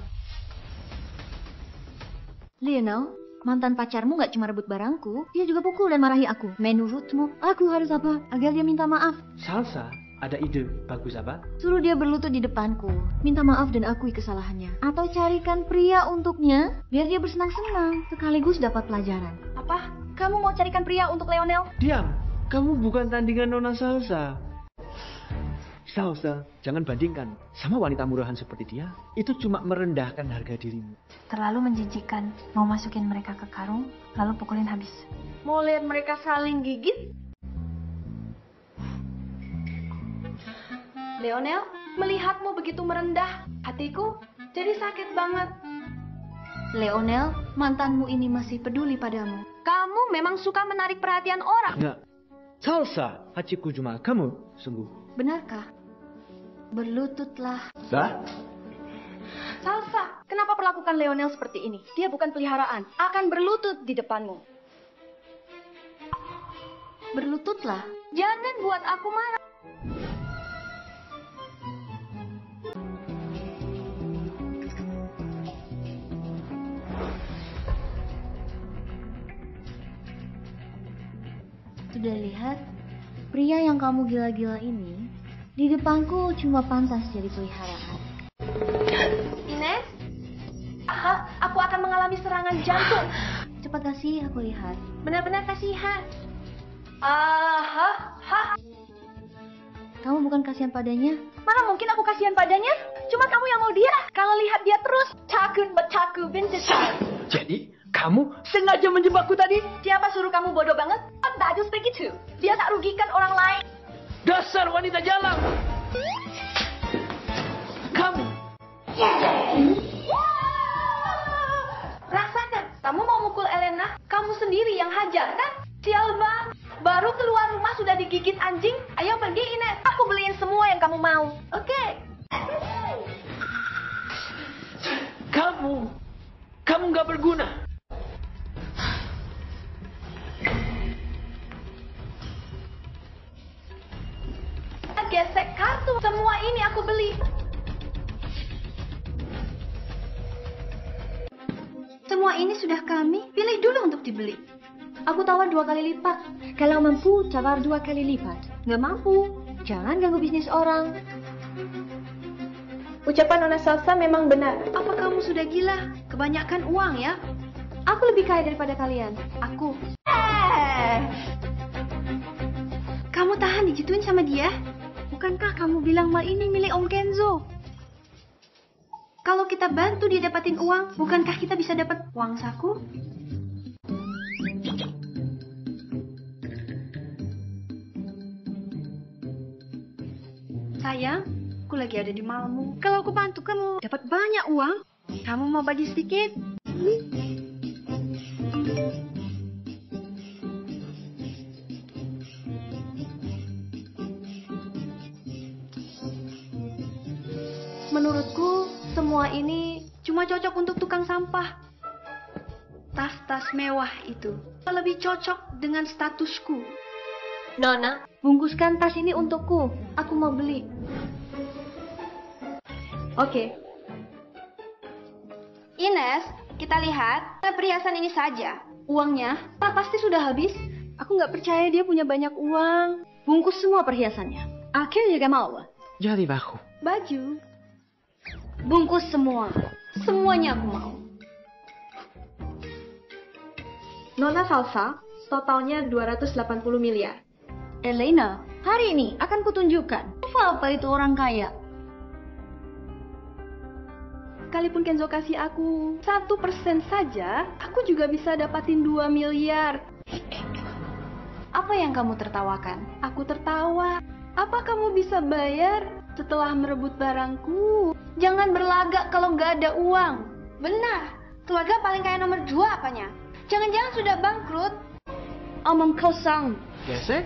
Lionel, mantan pacarmu nggak cuma rebut barangku, dia juga pukul dan marahi aku. Menurutmu, aku harus apa agar dia minta maaf? Salsa, ada ide bagus apa? Suruh dia berlutut di depanku, minta maaf dan akui kesalahannya. Atau carikan pria untuknya, biar dia bersenang-senang, sekaligus dapat pelajaran. Apa? Kamu mau carikan pria untuk Lionel? Diam, kamu bukan tandingan Nona Salsa. Salsa, jangan bandingkan sama wanita murahan seperti dia. Itu cuma merendahkan harga dirimu. Terlalu menjijikan. Mau masukin mereka ke karung, lalu pukulin habis. Mau lihat mereka saling gigit? Lionel, melihatmu begitu merendah, hatiku jadi sakit banget. Lionel, mantanmu ini masih peduli padamu. Kamu memang suka menarik perhatian orang. Enggak. Salsa, hatiku cuma kamu, sungguh. Benarkah? Berlututlah. Dah? Salsa, kenapa perlakukan Lionel seperti ini? Dia bukan peliharaan, akan berlutut di depanmu. Berlututlah. Jangan buat aku marah. Sudah lihat, pria yang kamu gila-gila ini di depanku cuma pantas jadi peliharaan. Ines, aku akan mengalami serangan jantung. Cepat kasih aku lihat. Benar-benar kasihan. Kamu bukan kasihan padanya? Mana mungkin aku kasihan padanya? Cuma kamu yang mau dia. Kalau lihat dia terus, takut betaku bintisan. Jadi, kamu sengaja menjebakku tadi? Siapa suruh kamu bodoh banget? Tak just begitu. Dia tak rugikan orang lain. Dasar wanita jalan. Kamu. Rasakan, kamu mau mukul Elena, kamu sendiri yang hajar kan? Sial bang, baru keluar rumah sudah digigit anjing. Ayo pergi Ines, aku beliin semua yang kamu mau. Oke. Kamu nggak berguna. Gesek kartu, semua ini aku beli. Semua ini sudah kami pilih dulu untuk dibeli. Aku tawar 2 kali lipat. Kalau mampu, tawar 2 kali lipat. Nggak mampu, jangan ganggu bisnis orang. Ucapan Nona Salsa memang benar. Apa kamu sudah gila? Kebanyakan uang ya? Aku lebih kaya daripada kalian. Aku. Kamu tahan digituin sama dia? Bukankah kamu bilang mal ini milik Om Kenzo? Kalau kita bantu dia dapatin uang, bukankah kita bisa dapat uang saku? Sayang, aku lagi ada di malmu. Kalau aku bantu kamu dapat banyak uang, kamu mau bagi sedikit? Menurutku, semua ini cuma cocok untuk tukang sampah. Tas-tas mewah itu lebih cocok dengan statusku. Nona, bungkuskan tas ini untukku. Aku mau beli. Oke. Ines, kita lihat perhiasan ini saja. Uangnya pasti sudah habis. Aku nggak percaya dia punya banyak uang. Bungkus semua perhiasannya. Akhirnya juga mau. Jadi baku. Baju. Bungkus semua. Semuanya aku mau. Nona Salsa, totalnya 280 miliar. Elena, hari ini akan kutunjukkan apa itu orang kaya. Sekalipun Kenzo kasih aku 1% saja, aku juga bisa dapatin 2 miliar. Apa yang kamu tertawakan? Aku tertawa. Apa kamu bisa bayar setelah merebut barangku? Jangan berlagak kalau nggak ada uang. Benar, keluarga paling kaya nomor 2 apanya? Jangan-jangan sudah bangkrut? Omong kosong. Gesek?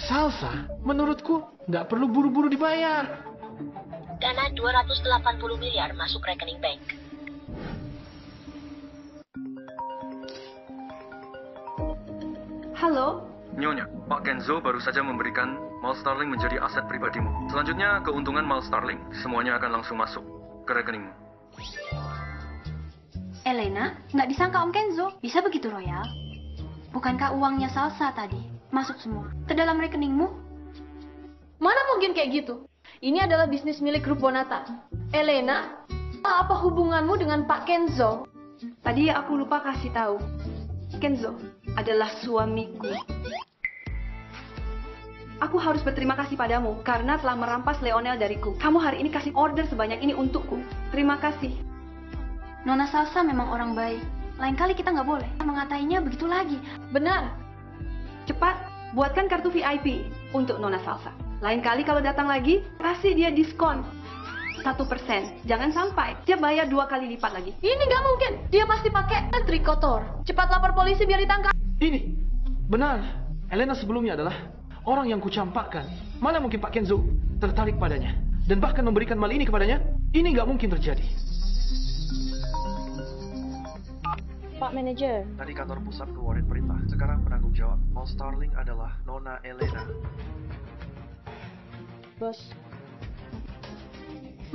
Salsa, menurutku nggak perlu buru-buru dibayar. Dana 280 miliar masuk rekening bank. Halo? Nyonya, Pak Kenzo baru saja memberikan Mal Starling menjadi aset pribadimu. Selanjutnya, keuntungan Mal Starling semuanya akan langsung masuk ke rekeningmu. Elena, nggak disangka Om Kenzo bisa begitu royal. Bukankah uangnya Salsa tadi masuk semua ke dalam rekeningmu? Mana mungkin kayak gitu? Ini adalah bisnis milik grup Bonata. Elena, apa hubunganmu dengan Pak Kenzo? Tadi aku lupa kasih tahu. Kenzo adalah suamiku. Aku harus berterima kasih padamu karena telah merampas Leonel dariku. Kamu hari ini kasih order sebanyak ini untukku. Terima kasih. Nona Salsa memang orang baik. Lain kali kita nggak boleh mengatainya begitu lagi. Benar. Cepat, buatkan kartu VIP untuk Nona Salsa. Lain kali kalau datang lagi, kasih dia diskon 1%. Jangan sampai dia bayar 2 kali lipat lagi. Ini nggak mungkin. Dia pasti pakai trik kotor. Cepat lapor polisi biar ditangkap. Ini, benar. Elena sebelumnya adalah orang yang kucampakkan. Mana mungkin Pak Kenzo tertarik padanya dan bahkan memberikan mal ini kepadanya? Ini nggak mungkin terjadi. Pak Manajer. Tadi kantor pusat keluarin perintah. Sekarang penanggung jawab Mal Starling adalah Nona Elena. Bos.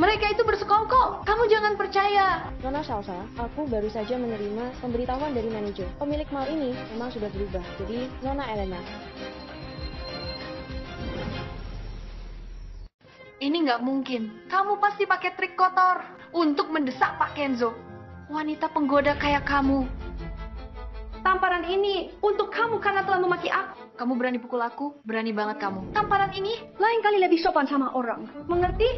Mereka itu bersekongkol. Kamu jangan percaya. Nona Salsa, aku baru saja menerima pemberitahuan dari manajer. Pemilik mal ini memang sudah berubah. Jadi, Nona Elena. Ini nggak mungkin. Kamu pasti pakai trik kotor untuk mendesak Pak Kenzo. Wanita penggoda kayak kamu. Tamparan ini untuk kamu karena telah memaki aku. Kamu berani pukul aku? Berani banget kamu. Tamparan ini lain kali lebih sopan sama orang. Mengerti?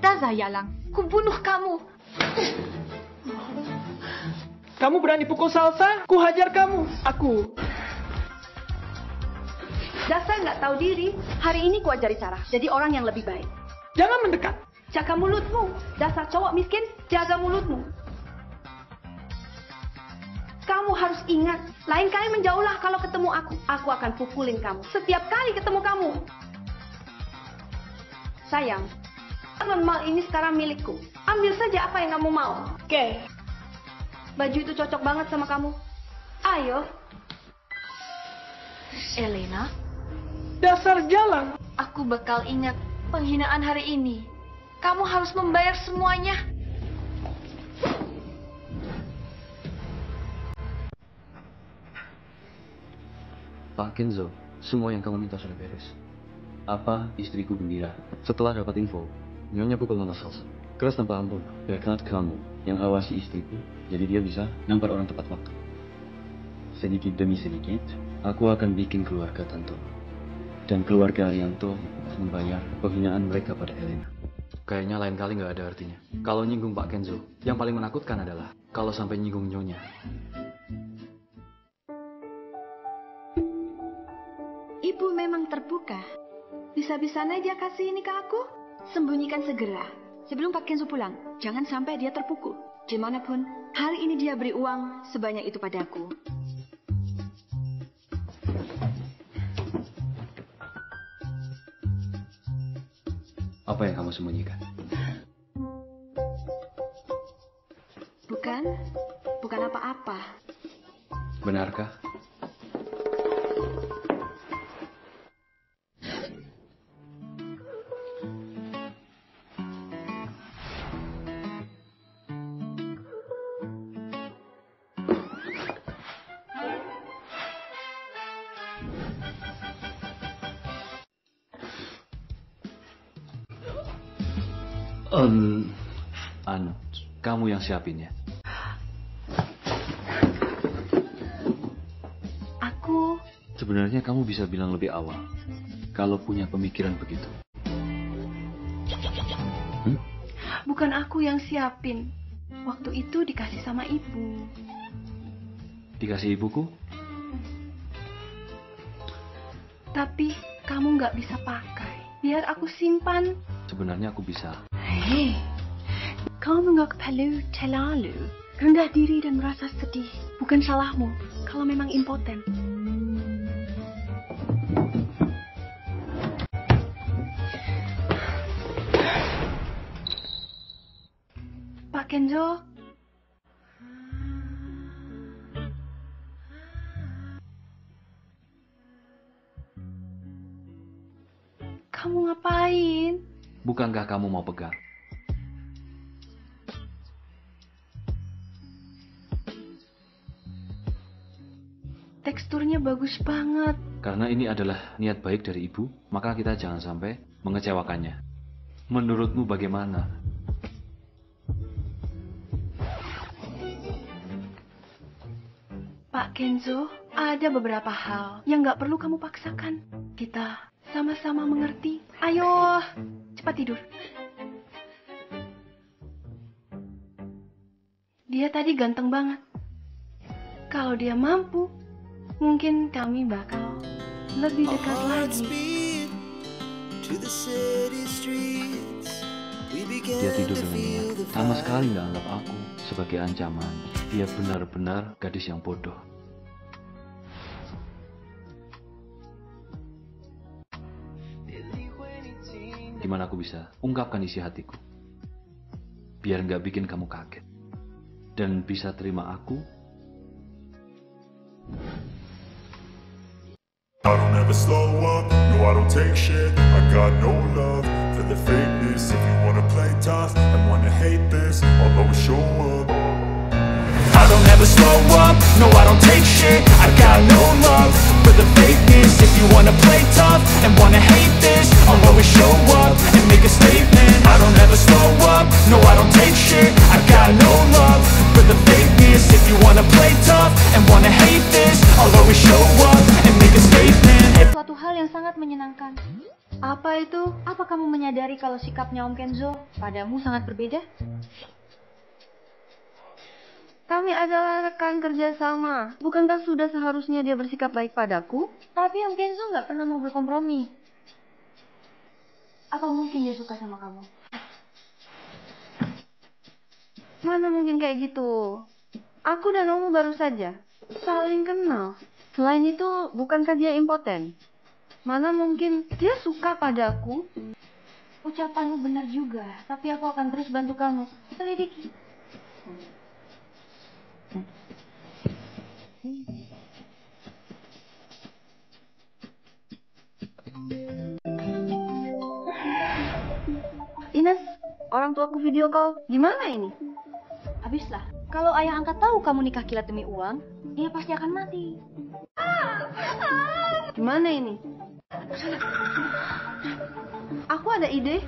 Daza Yalang, kubunuh kamu. Kamu berani pukul Salsa? Ku hajar kamu. Aku. Dasar nggak tahu diri. Hari ini ku ajari cara jadi orang yang lebih baik. Jangan mendekat. Jaga mulutmu. Dasar cowok miskin, jaga mulutmu. Kamu harus ingat, lain kali menjauhlah kalau ketemu aku. Aku akan pukulin kamu setiap kali ketemu kamu. Sayang, mal ini sekarang milikku. Ambil saja apa yang kamu mau. Oke. Baju itu cocok banget sama kamu. Ayo. Elena. Dasar jalan. Aku bakal ingat penghinaan hari ini. Kamu harus membayar semuanya. Pak Kenzo, semua yang kamu minta sudah beres. Apa istriku gembira setelah dapat info Nyonya pukul Nona Salsa keras tanpa ampun. Berkat kamu yang awasi istriku, jadi dia bisa nampar orang tepat waktu. Sedikit demi sedikit, aku akan bikin keluarga Tanto dan keluarga Arianto membayar penghinaan mereka pada Elena. Kayaknya lain kali nggak ada artinya. Kalau nyinggung Pak Kenzo, yang paling menakutkan adalah kalau sampai nyinggung Nyonya. Ibu memang terbuka. Bisa-bisanya dia kasih ini ke aku. Sembunyikan segera. Sebelum Pak Kenzo pulang, jangan sampai dia terpukul. Dimanapun, hari ini dia beri uang sebanyak itu padaku. Apa yang kamu sembunyikan? Bukan apa-apa. Benarkah? Kamu yang siapin ya? Aku... Sebenarnya kamu bisa bilang lebih awal kalau punya pemikiran begitu. Bukan aku yang siapin. Waktu itu dikasih sama ibu. Dikasih ibuku? Tapi kamu nggak bisa pakai. Biar aku simpan. Sebenarnya aku bisa. Hei, kamu nggak perlu terlalu rendah diri dan merasa sedih. Bukan salahmu kalau memang impoten. Pak Kenzo. Kamu ngapain? Bukankah kamu mau pegang? Teksturnya bagus banget. Karena ini adalah niat baik dari ibu, maka kita jangan sampai mengecewakannya. Menurutmu bagaimana? Pak Kenzo, ada beberapa hal yang nggak perlu kamu paksakan. Kita sama-sama mengerti. Ayo, cepat tidur. Dia tadi ganteng banget. Kalau dia mampu, mungkin kami bakal lebih dekat lagi. Dia tidur dengan nyenyak. Sama sekali nggak anggap aku sebagai ancaman. Dia benar-benar gadis yang bodoh. Gimana aku bisa ungkapkan isi hatiku? Biar nggak bikin kamu kaget. Dan bisa terima aku. I don't ever slow up, no I don't take shit. I got no love for the fakeness. If you wanna play tough and wanna hate this, I'll always show up. I don't ever slow up, no I don't take shit. I got no love for the fakeness. If you wanna play tough and wanna hate this, I'll always show up and make a statement. I don't ever slow up, no I don't take shit. I got no love for the fakeness. If you wanna play tough and wanna hate this, I'll always show up and make a statement. Suatu hal yang sangat menyenangkan. Apa itu? Apa kamu menyadari kalau sikapnya Om Kenzo padamu sangat berbeda? Kami adalah rekan kerja sama. Bukankah sudah seharusnya dia bersikap baik padaku? Tapi Om Kenzo nggak pernah mau berkompromi. Apa mungkin dia suka sama kamu? Mana mungkin kayak gitu. Aku dan Om baru saja saling kenal. Selain itu, bukankah dia impoten? Mana mungkin dia suka padaku? Ucapanmu benar juga, tapi aku akan terus bantu kamu. Selidiki. Ines, orang tuaku video call. Gimana ini? Habislah. Kalau ayah angkat tahu kamu nikah kilat demi uang, dia pasti akan mati. Gimana ini? Aku ada ide.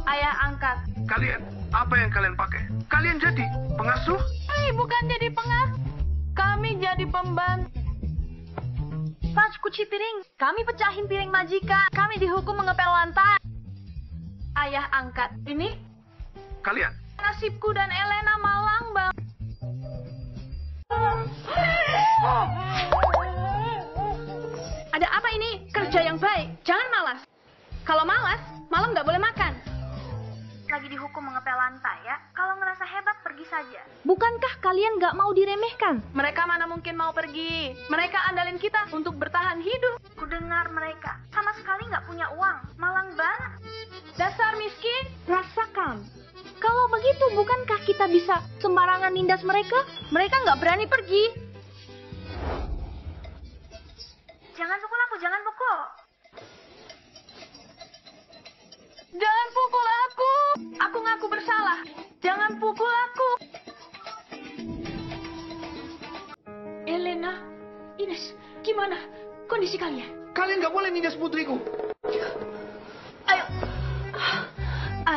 Ayah angkat. Kalian, apa yang kalian pakai? Kalian jadi pengasuh? Bukan jadi pengasuh. Kami jadi pembantu. Pas cuci piring, kami pecahin piring majikan. Kami dihukum mengepel lantai. Ayah angkat. Ini Kalian. nasibku dan Elena malang bang. Ada apa ini? Kerja yang baik. Jangan malas. Kalau malas, malam nggak boleh makan. Lagi dihukum mengepel lantai ya. Kalau ngerasa hebat, pergi saja. Bukankah kalian nggak mau diremehkan? Mereka mana mungkin mau pergi. Mereka andalin kita untuk bertahan hidup. Ku dengar mereka sama sekali nggak punya uang. Malang banget. Dasar miskin, rasakan. Kalau begitu, bukankah kita bisa sembarangan nindas mereka? Mereka nggak berani pergi. Jangan pukul aku, jangan pukul. Jangan pukul aku. Aku ngaku bersalah. Jangan pukul aku. Elena, Ines, gimana kondisi kalian? Kalian nggak boleh nindas putriku. Ayo,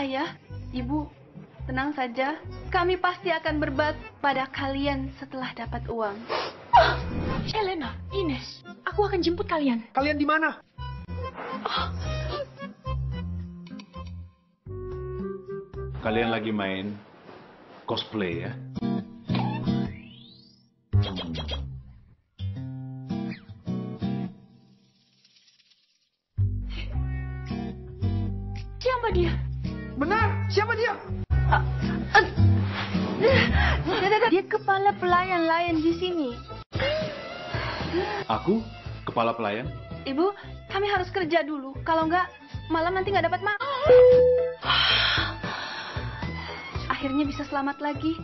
Ayah, Ibu, tenang saja. Kami pasti akan berbakti pada kalian setelah dapat uang. Elena, Ines, aku akan jemput kalian. Kalian di mana? Kalian lagi main cosplay ya? Siapa dia? Benar, siapa dia? Dia kepala pelayan layan di sini. Aku? Kepala pelayan? Ibu, kami harus kerja dulu. Kalau enggak, malam nanti nggak dapat makan. Akhirnya bisa selamat lagi.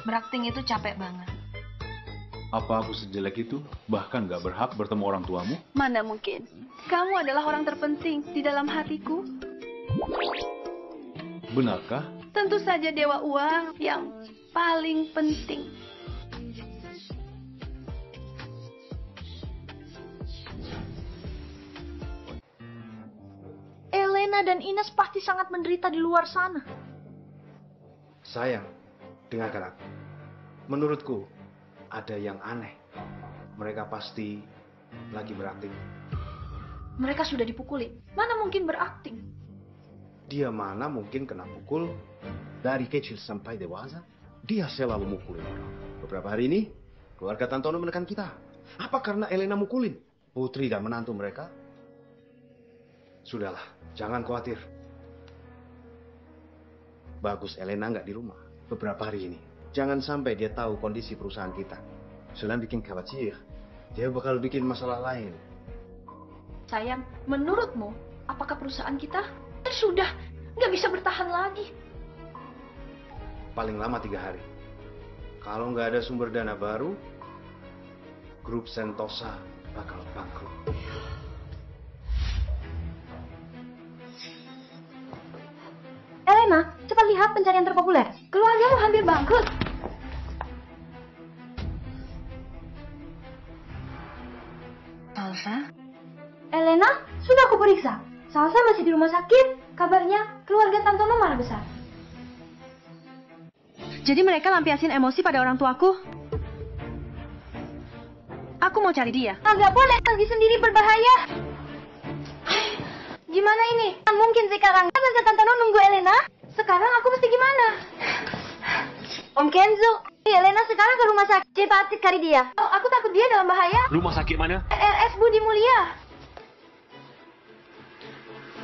Berakting itu capek banget. Apa aku sejelek itu? Bahkan gak berhak bertemu orang tuamu? Mana mungkin. Kamu adalah orang terpenting di dalam hatiku. Benarkah? Tentu saja dewa uang yang paling penting. Elena dan Ines pasti sangat menderita di luar sana. Sayang, dengarkan aku. Menurutku, ada yang aneh. Mereka pasti lagi berakting. Mereka sudah dipukuli. Mana mungkin berakting? Dia mana mungkin kena pukul. Dari kecil sampai dewasa, dia selalu mukulin orang. Beberapa hari ini, keluarga Tantono menekan kita. Apa karena Elena mukulin putri dan menantu mereka? Sudahlah, jangan khawatir. Bagus Elena nggak di rumah beberapa hari ini. Jangan sampai dia tahu kondisi perusahaan kita. Selain bikin khawatir, dia bakal bikin masalah lain. Sayang, menurutmu, apakah perusahaan kita sudah nggak bisa bertahan lagi? Paling lama 3 hari. Kalau nggak ada sumber dana baru, grup Sentosa bakal bangkrut. Elena, cepat lihat pencarian terpopuler. Keluargamu hampir bangkrut. Salsa? Elena, sudah aku periksa. Salsa masih di rumah sakit. Kabarnya keluarga Tantono marah besar. Jadi mereka lampiasin emosi pada orang tuaku? Aku mau cari dia. Nggak boleh, pergi sendiri berbahaya. Gimana ini? Mungkin sekarang Tante Tantono nunggu Elena. Sekarang aku mesti gimana? Om Kenzo, Elena sekarang ke rumah sakit. Cepat cari dia. Oh, aku takut dia dalam bahaya. Rumah sakit mana? RS Budi Mulia.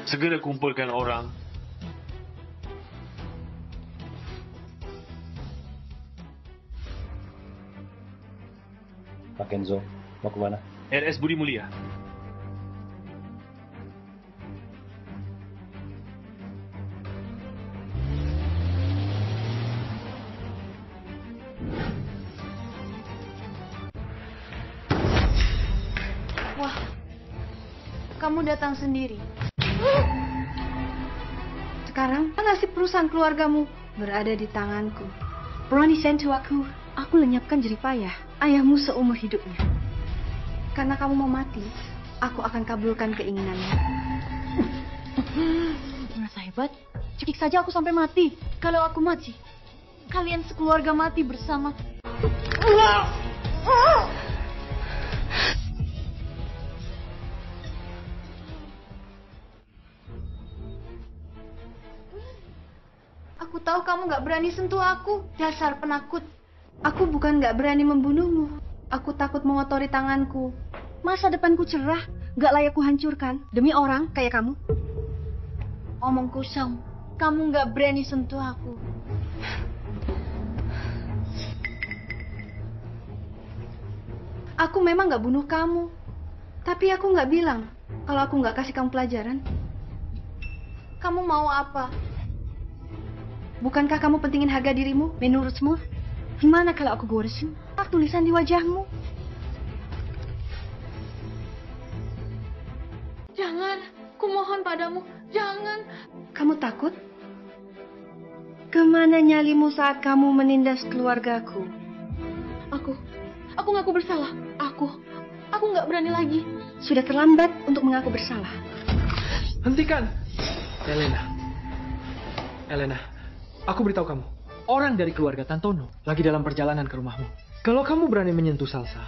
Segera kumpulkan orang. Pak Kenzo, mau kemana? RS Budi Mulia. Wah, kamu datang sendiri. Sekarang nasib perusahaan keluargamu berada di tanganku. Brownie sentuh aku lenyapkan jerih payah ayahmu seumur hidupnya. Karena kamu mau mati, aku akan kabulkan keinginanmu. Merasa hebat? Cekik saja aku sampai mati. Kalau aku mati, kalian sekeluarga mati bersama. Aku tahu kamu gak berani sentuh aku, dasar penakut. Aku bukan gak berani membunuhmu. Aku takut mengotori tanganku. Masa depanku cerah, gak layak kuhancurkan demi orang kayak kamu. Omong kosong, kamu gak berani sentuh aku. Aku memang gak bunuh kamu. Tapi aku gak bilang kalau aku gak kasih kamu pelajaran. Kamu mau apa? Bukankah kamu pentingin harga dirimu? Menurutmu, gimana kalau aku goresin tulisan di wajahmu? Jangan, kumohon padamu, jangan. Kamu takut? Kemana nyalimu saat kamu menindas keluargaku? Aku ngaku bersalah. Aku nggak berani lagi. Sudah terlambat untuk mengaku bersalah. Hentikan, Elena. Elena, aku beritahu kamu. Orang dari keluarga Tantono lagi dalam perjalanan ke rumahmu. Kalau kamu berani menyentuh Salsa,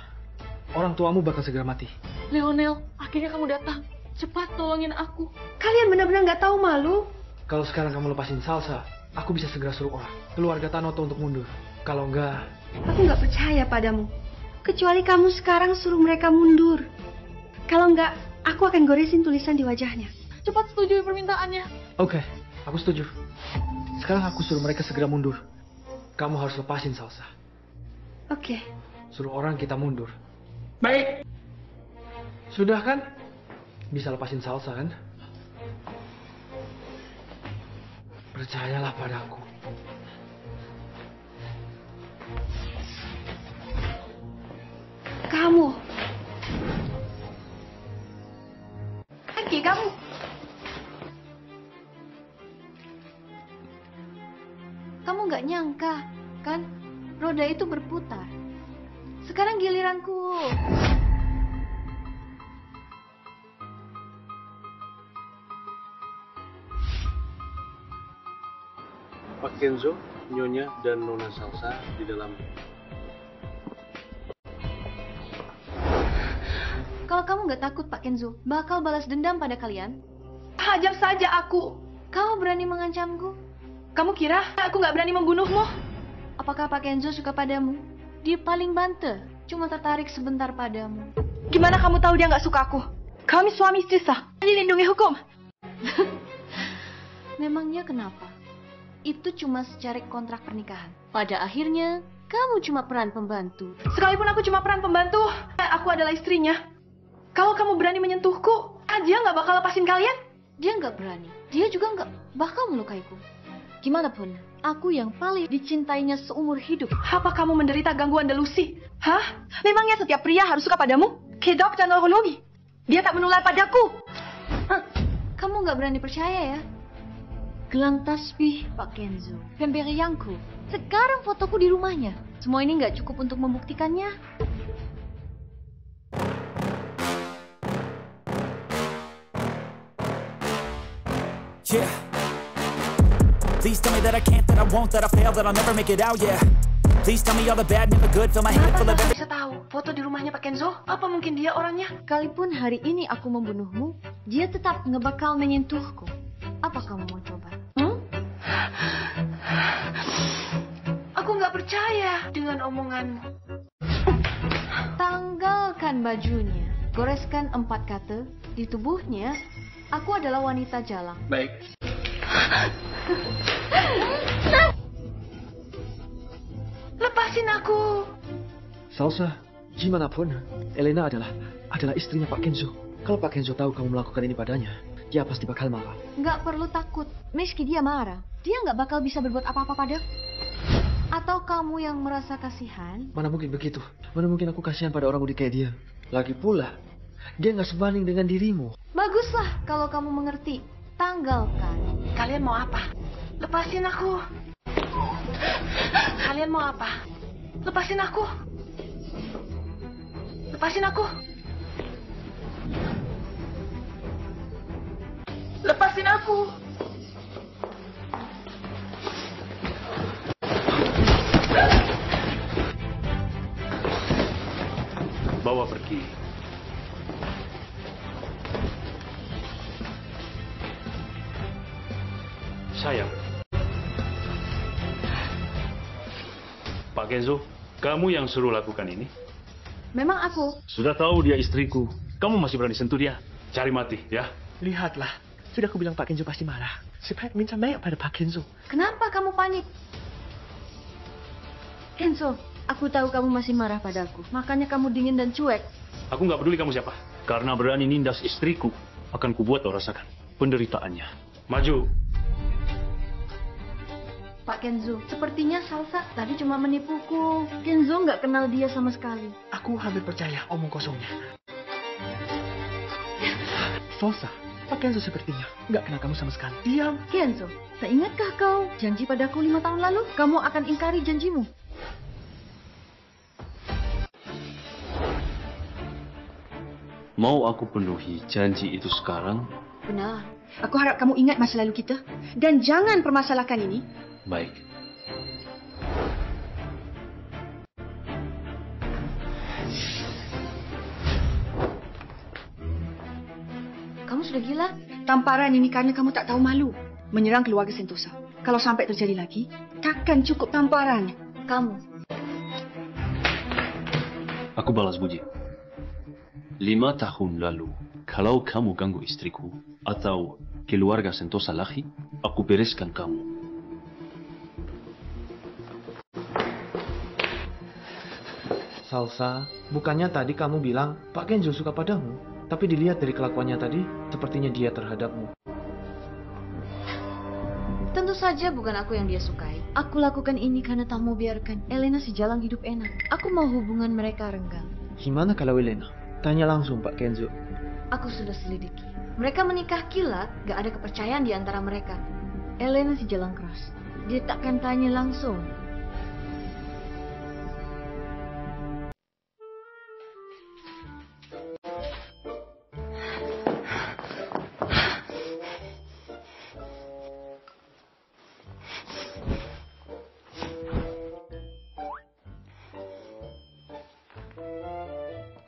orang tuamu bakal segera mati. Leonel, akhirnya kamu datang. Cepat tolongin aku. Kalian benar-benar nggak tahu malu? Kalau sekarang kamu lepasin Salsa, aku bisa segera suruh orang keluarga Tanoto untuk mundur. Kalau enggak, Aku nggak percaya padamu. Kecuali kamu sekarang suruh mereka mundur. Kalau nggak, aku akan goresin tulisan di wajahnya. Cepat setujui permintaannya. Oke, aku setuju. Sekarang aku suruh mereka segera mundur. Kamu harus lepasin Salsa. Oke. Suruh orang kita mundur. Baik. Sudah kan? Bisa lepasin Salsa kan? Percayalah padaku. Kamu. Lagi kamu. Kamu nggak nyangka, kan? Roda itu berputar. Sekarang giliranku. Pak Kenzo, Nyonya, dan Nona Salsa di dalam. Kalau kamu nggak takut, Pak Kenzo, bakal balas dendam pada kalian? Hajar saja aku. Kamu berani mengancamku? Kamu kira aku nggak berani membunuhmu? Apakah Pak Kenzo suka padamu? Dia paling banter, cuma tertarik sebentar padamu. Gimana kamu tahu dia nggak suka aku? Kami suami istri sah, dilindungi hukum. Memangnya kenapa? Itu cuma secara kontrak pernikahan. Pada akhirnya, kamu cuma peran pembantu. Sekalipun aku cuma peran pembantu, aku adalah istrinya. Kalau kamu berani menyentuhku, dia nggak bakal lepasin kalian. Dia nggak berani. Dia juga nggak bakal melukaiku. Gimana pun, aku yang paling dicintainya seumur hidup. Apa kamu menderita gangguan delusi? Hah? Memangnya setiap pria harus suka padamu? Kedok dan neurologi. Dia tak menular padaku. Hah? Kamu nggak berani percaya ya? Gelang tasbih Pak Kenzo, pemberianku. Sekarang fotoku di rumahnya. Semua ini nggak cukup untuk membuktikannya. Yeah. Please tell me that I can't, that I won't, that I fail, that I'll never make it out, yeah. Please tell me all the bad, never good, fill my head full of everything. Bisa tahu foto di rumahnya Pak Kenzo? Apa mungkin dia orangnya? Sekalipun hari ini aku membunuhmu, dia tetap ngebakal menyentuhku. Apa kamu mau coba? Aku nggak percaya dengan omonganmu. Tanggalkan bajunya, goreskan 4 kata di tubuhnya. Aku adalah wanita jalang. Baik. Lepasin aku. Salsa, gimana pun, Elena adalah istrinya Pak Kenzo. Kalau Pak Kenzo tahu kamu melakukan ini padanya, dia pasti bakal marah. Nggak perlu takut. Meski dia marah, dia nggak bakal bisa berbuat apa-apa padaku. Atau kamu yang merasa kasihan? Mana mungkin begitu? Mana mungkin aku kasihan pada orang mudik kayak dia? Lagi pula, dia nggak sebanding dengan dirimu. Baguslah kalau kamu mengerti. Tanggalkan. Kalian mau apa? Lepasin aku. Kalian mau apa? Lepasin aku. Lepasin aku. Lepasin aku. Bawa pergi. Sayang. Pak Kenzo, kamu yang suruh lakukan ini? Memang aku. Sudah tahu dia istriku. Kamu masih berani sentuh dia? Cari mati, ya? Lihatlah, sudah aku bilang Pak Kenzo pasti marah. Supaya minta maaf pada Pak Kenzo. Kenapa kamu panik? Kenzo, aku tahu kamu masih marah padaku. Makanya kamu dingin dan cuek. Aku nggak peduli kamu siapa. Karena berani nindas istriku, akan kubuat kau rasakan penderitaannya. Maju. Pak Kenzo, sepertinya Salsa tadi cuma menipuku. Kenzo nggak kenal dia sama sekali. Aku hampir percaya omong kosongnya. Salsa, Pak Kenzo sepertinya nggak kenal kamu sama sekali. Diam. Kenzo, tak ingatkah kau janji padaku 5 tahun lalu? Kamu akan ingkari janjimu. Mau aku penuhi janji itu sekarang? Benar. Aku harap kamu ingat masa lalu kita dan jangan permasalahkan ini. Baik. Kamu sudah gila? Tamparan ini karena kamu tak tahu malu menyerang keluarga Sentosa. Kalau sampai terjadi lagi, takkan cukup tamparan. Kamu. Aku balas budi. 5 tahun lalu, kalau kamu ganggu istriku atau keluarga Sentosa lagi, aku bereskan kamu. Salsa, bukannya tadi kamu bilang Pak Kenzo suka padamu, tapi dilihat dari kelakuannya tadi, sepertinya dia terhadapmu. Tentu saja bukan aku yang dia sukai. Aku lakukan ini karena tak mau biarkan Elena sejalan hidup enak. Aku mau hubungan mereka renggang. Gimana kalau Elena? Tanya langsung Pak Kenzo. Aku sudah selidiki. Mereka menikah kilat, gak ada kepercayaan di antara mereka. Elena sejalan keras. Dia takkan tanya langsung.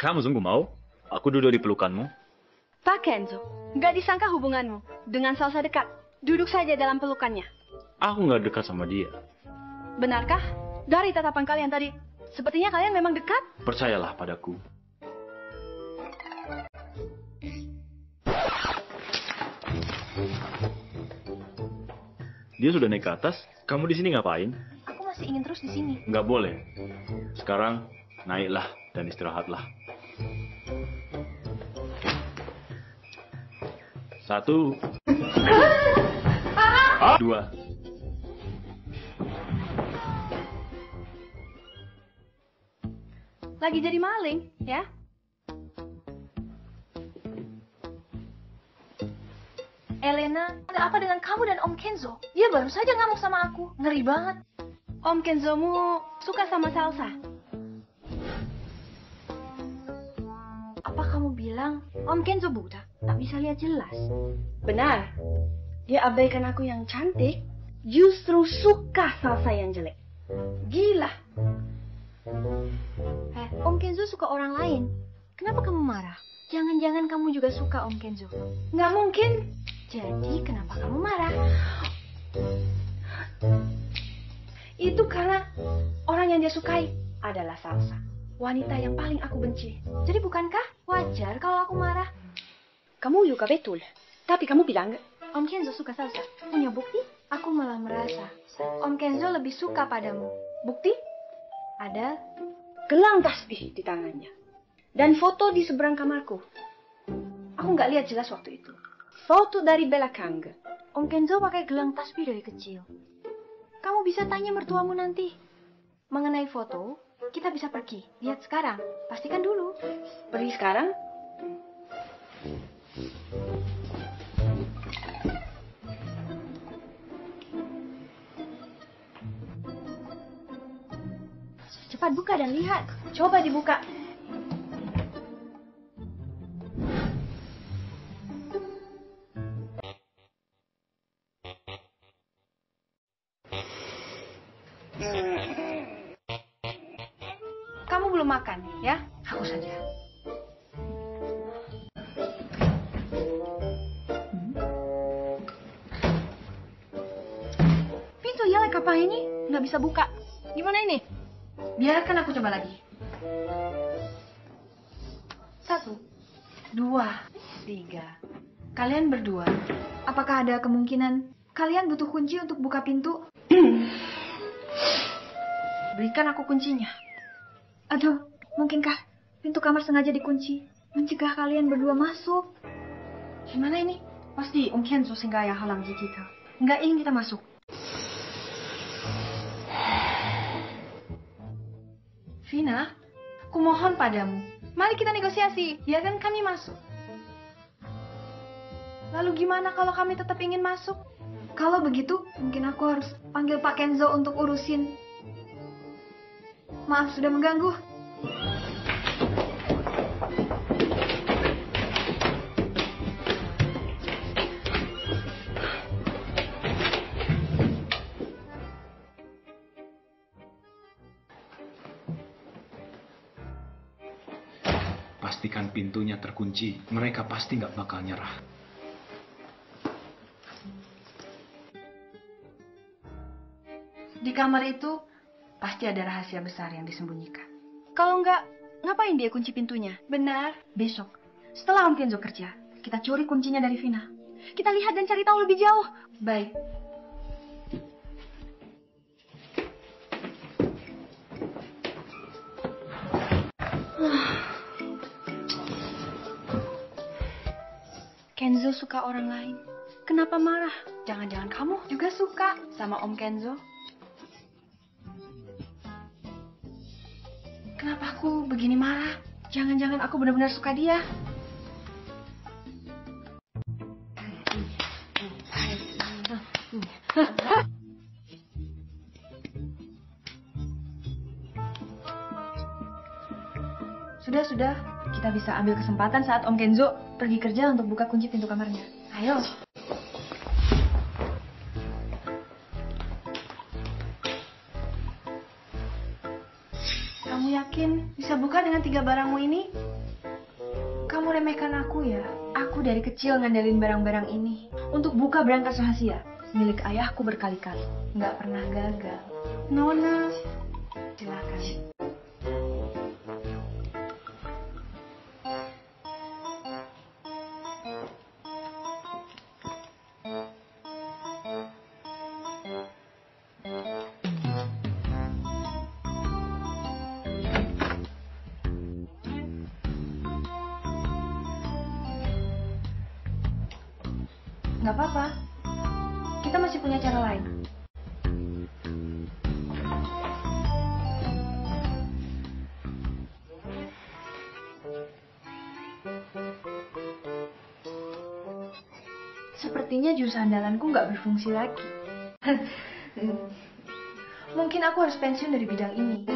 Kamu sungguh mau? Aku duduk di pelukanmu. Pak Kenzo, nggak disangka hubunganmu dengan Salsa dekat. Duduk saja dalam pelukannya. Aku nggak dekat sama dia. Benarkah? Dari tatapan kalian tadi, sepertinya kalian memang dekat. Percayalah padaku. Dia sudah naik ke atas. Kamu di sini ngapain? Aku masih ingin terus di sini. Nggak boleh. Sekarang naiklah dan istirahatlah. 1, 2. Lagi jadi maling, ya? Elena, ada apa dengan kamu dan Om Kenzo? Dia baru saja ngamuk sama aku. Ngeri banget. Om Kenzomu suka sama Salsa. Apa kamu bilang Om Kenzo buta, tak bisa lihat jelas? Benar. Dia abaikan aku yang cantik, justru suka Salsa yang jelek. Gila. Om Kenzo suka orang lain. Kenapa kamu marah? Jangan-jangan kamu juga suka Om Kenzo? Nggak mungkin. Jadi kenapa kamu marah? Itu karena orang yang dia sukai adalah Salsa. Wanita yang paling aku benci. Jadi bukankah wajar kalau aku marah? Kamu juga betul. Tapi kamu bilang nggak? Om Kenzo suka Salsa. Punya bukti? Aku malah merasa Om Kenzo lebih suka padamu. Bukti? Ada gelang tasbih di tangannya. Dan foto di seberang kamarku. Aku nggak lihat jelas waktu itu. Foto dari belakang. Om Kenzo pakai gelang tasbih dari kecil. Kamu bisa tanya mertuamu nanti. Mengenai foto, kita bisa pergi. Lihat sekarang. Pastikan dulu. Pergi sekarang? Cepat buka dan lihat. Coba dibuka. Kamu belum makan, ya? Aku saja. Pintu jelek apa ini? Nggak bisa buka. Gimana ini? Biarkan aku coba lagi. 1, 2, 3. Kalian berdua. Apakah ada kemungkinan kalian butuh kunci untuk buka pintu? Berikan aku kuncinya. Aduh, mungkinkah pintu kamar sengaja dikunci? Mencegah kalian berdua masuk. Gimana ini? Pasti Om Kenzo sengaja halangi kita. Nggak ingin kita masuk. Vina, kumohon padamu. Mari kita negosiasi. Biarkan kami masuk. Lalu gimana kalau kami tetap ingin masuk? Kalau begitu, mungkin aku harus panggil Pak Kenzo untuk urusin. Maaf sudah mengganggu. pintunya terkunci, mereka pasti nggak bakal nyerah. Di kamar itu pasti ada rahasia besar yang disembunyikan. Kalau enggak, ngapain dia kunci pintunya? Benar. Besok, setelah Om Kenzo kerja, kita curi kuncinya dari Vina. Kita lihat dan cari tahu lebih jauh. Baik. Kenzo suka orang lain. Kenapa marah? Jangan-jangan kamu juga suka sama Om Kenzo? Kenapa aku begini marah? Jangan-jangan aku benar-benar suka dia. Sudah. Kita bisa ambil kesempatan saat Om Kenzo pergi kerja untuk buka kunci pintu kamarnya. Ayo. Kamu yakin bisa buka dengan 3 barangmu ini? Kamu remehkan aku ya? Aku dari kecil ngandelin barang-barang ini untuk buka berangkas rahasia milik ayahku berkali-kali. Nggak pernah gagal. Nona, silakan. Nggak apa-apa. Kita masih punya cara lain. Sepertinya jurus andalanku nggak berfungsi lagi. Mungkin aku harus pensiun dari bidang ini.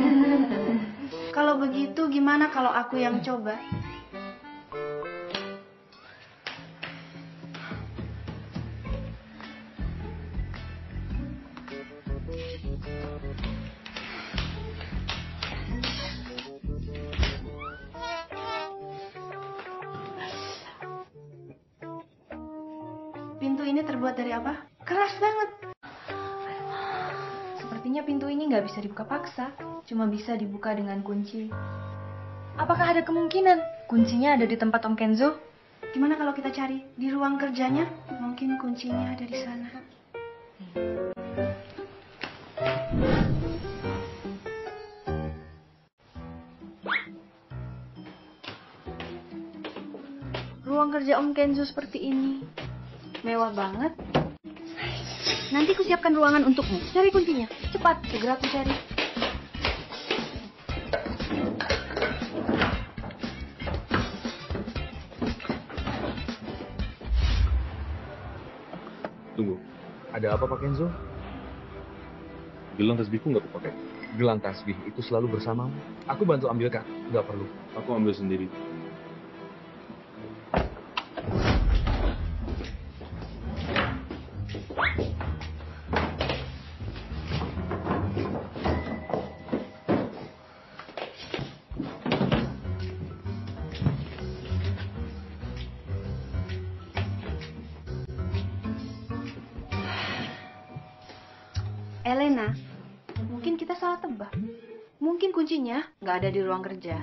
Kalau begitu, gimana kalau aku yang coba? Pintu ini terbuat dari apa? Keras banget. Sepertinya pintu ini nggak bisa dibuka paksa, cuma bisa dibuka dengan kunci. Apakah ada kemungkinan kuncinya ada di tempat Om Kenzo? Gimana kalau kita cari di ruang kerjanya? Mungkin kuncinya ada di sana. Ruang kerja Om Kenzo seperti ini. Mewah banget. Nanti ku siapkan ruangan untukmu. Cari kuncinya. Cepat, segera ku cari. Tunggu. Ada apa Pak Kenzo? Gelang tasbihku nggak kupakai. Gelang tasbih itu selalu bersamamu. Aku bantu ambilkan. Nggak perlu. Aku ambil sendiri. Elena, mungkin kita salah tebak. Mungkin kuncinya nggak ada di ruang kerja.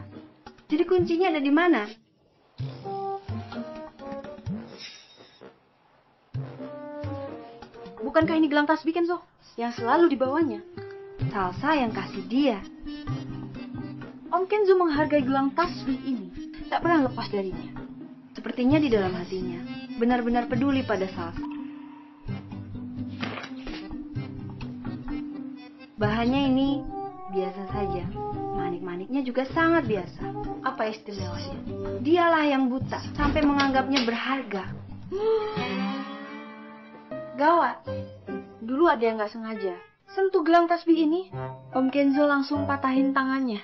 Jadi kuncinya ada di mana? Bukankah ini gelang tasbih Kenzo? Yang selalu dibawanya. Salsa yang kasih dia. Om Kenzo menghargai gelang tasbih ini. Tak pernah lepas darinya. Sepertinya di dalam hatinya benar-benar peduli pada Salsa. Bahannya ini biasa saja. Manik-maniknya juga sangat biasa. Apa istimewanya? Dialah yang buta sampai menganggapnya berharga. Gawat. Dulu ada yang nggak sengaja sentuh gelang tasbih ini. Om Kenzo langsung patahin tangannya.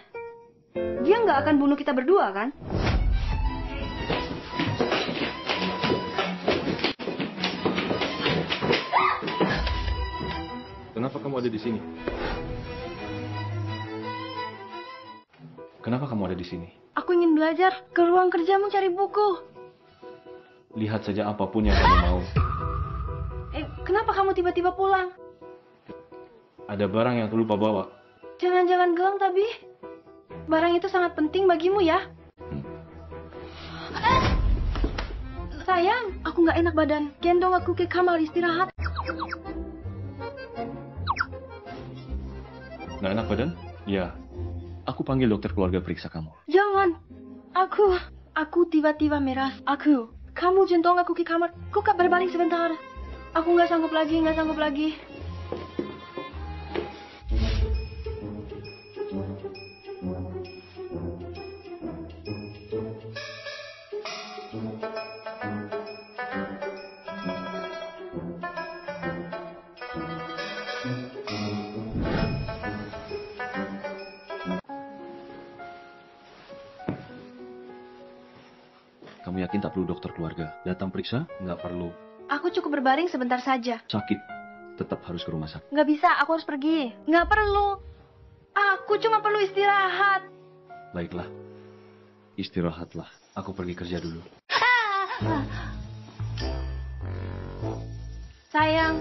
Dia nggak akan bunuh kita berdua, kan? Kenapa kamu ada di sini? Kenapa kamu ada di sini? Aku ingin belajar. Ke ruang kerjamu cari buku. Lihat saja apapun yang kamu mau. Kenapa kamu tiba-tiba pulang? Ada barang yang aku lupa bawa. Jangan-jangan gelang, tapi barang itu sangat penting bagimu ya? Sayang, aku nggak enak badan. Gendong aku ke kamar istirahat. Nggak enak badan? Ya. Aku panggil dokter keluarga periksa kamu. Jangan. Aku tiba-tiba meras. Kamu jentong aku ke kamar. Kok berbalik sebentar? Aku nggak sanggup lagi. Kamu yakin tak perlu dokter keluarga? Datang periksa? Nggak perlu. Aku cukup berbaring sebentar saja. Sakit. Tetap harus ke rumah sakit. Nggak bisa, aku harus pergi. Nggak perlu. Aku cuma perlu istirahat. Baiklah. Istirahatlah. Aku pergi kerja dulu. Sayang,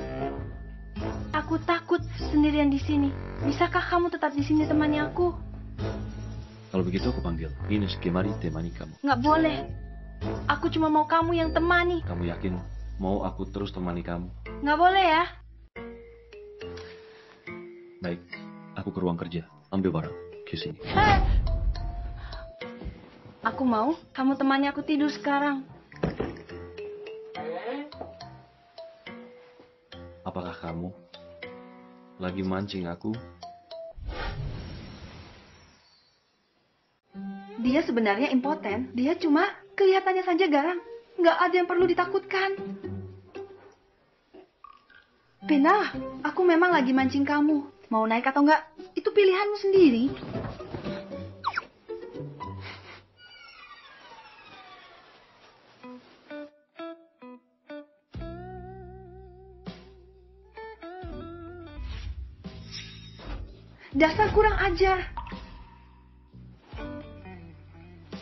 aku takut sendirian di sini. Bisakah kamu tetap di sini temani aku? Kalau begitu aku panggil. Ines, kemari temani kamu. Nggak boleh. Aku cuma mau kamu yang temani. Kamu yakin mau aku terus temani kamu? Nggak boleh ya? Baik, aku ke ruang kerja. Ambil barang. Ke sini. Aku mau kamu temani aku tidur sekarang. Apakah kamu lagi mancing aku? Dia sebenarnya impoten. Dia cuma kelihatannya saja garang. Nggak ada yang perlu ditakutkan. Benar, aku memang lagi mancing kamu. Mau naik atau enggak, itu pilihanmu sendiri. Dasar kurang ajar.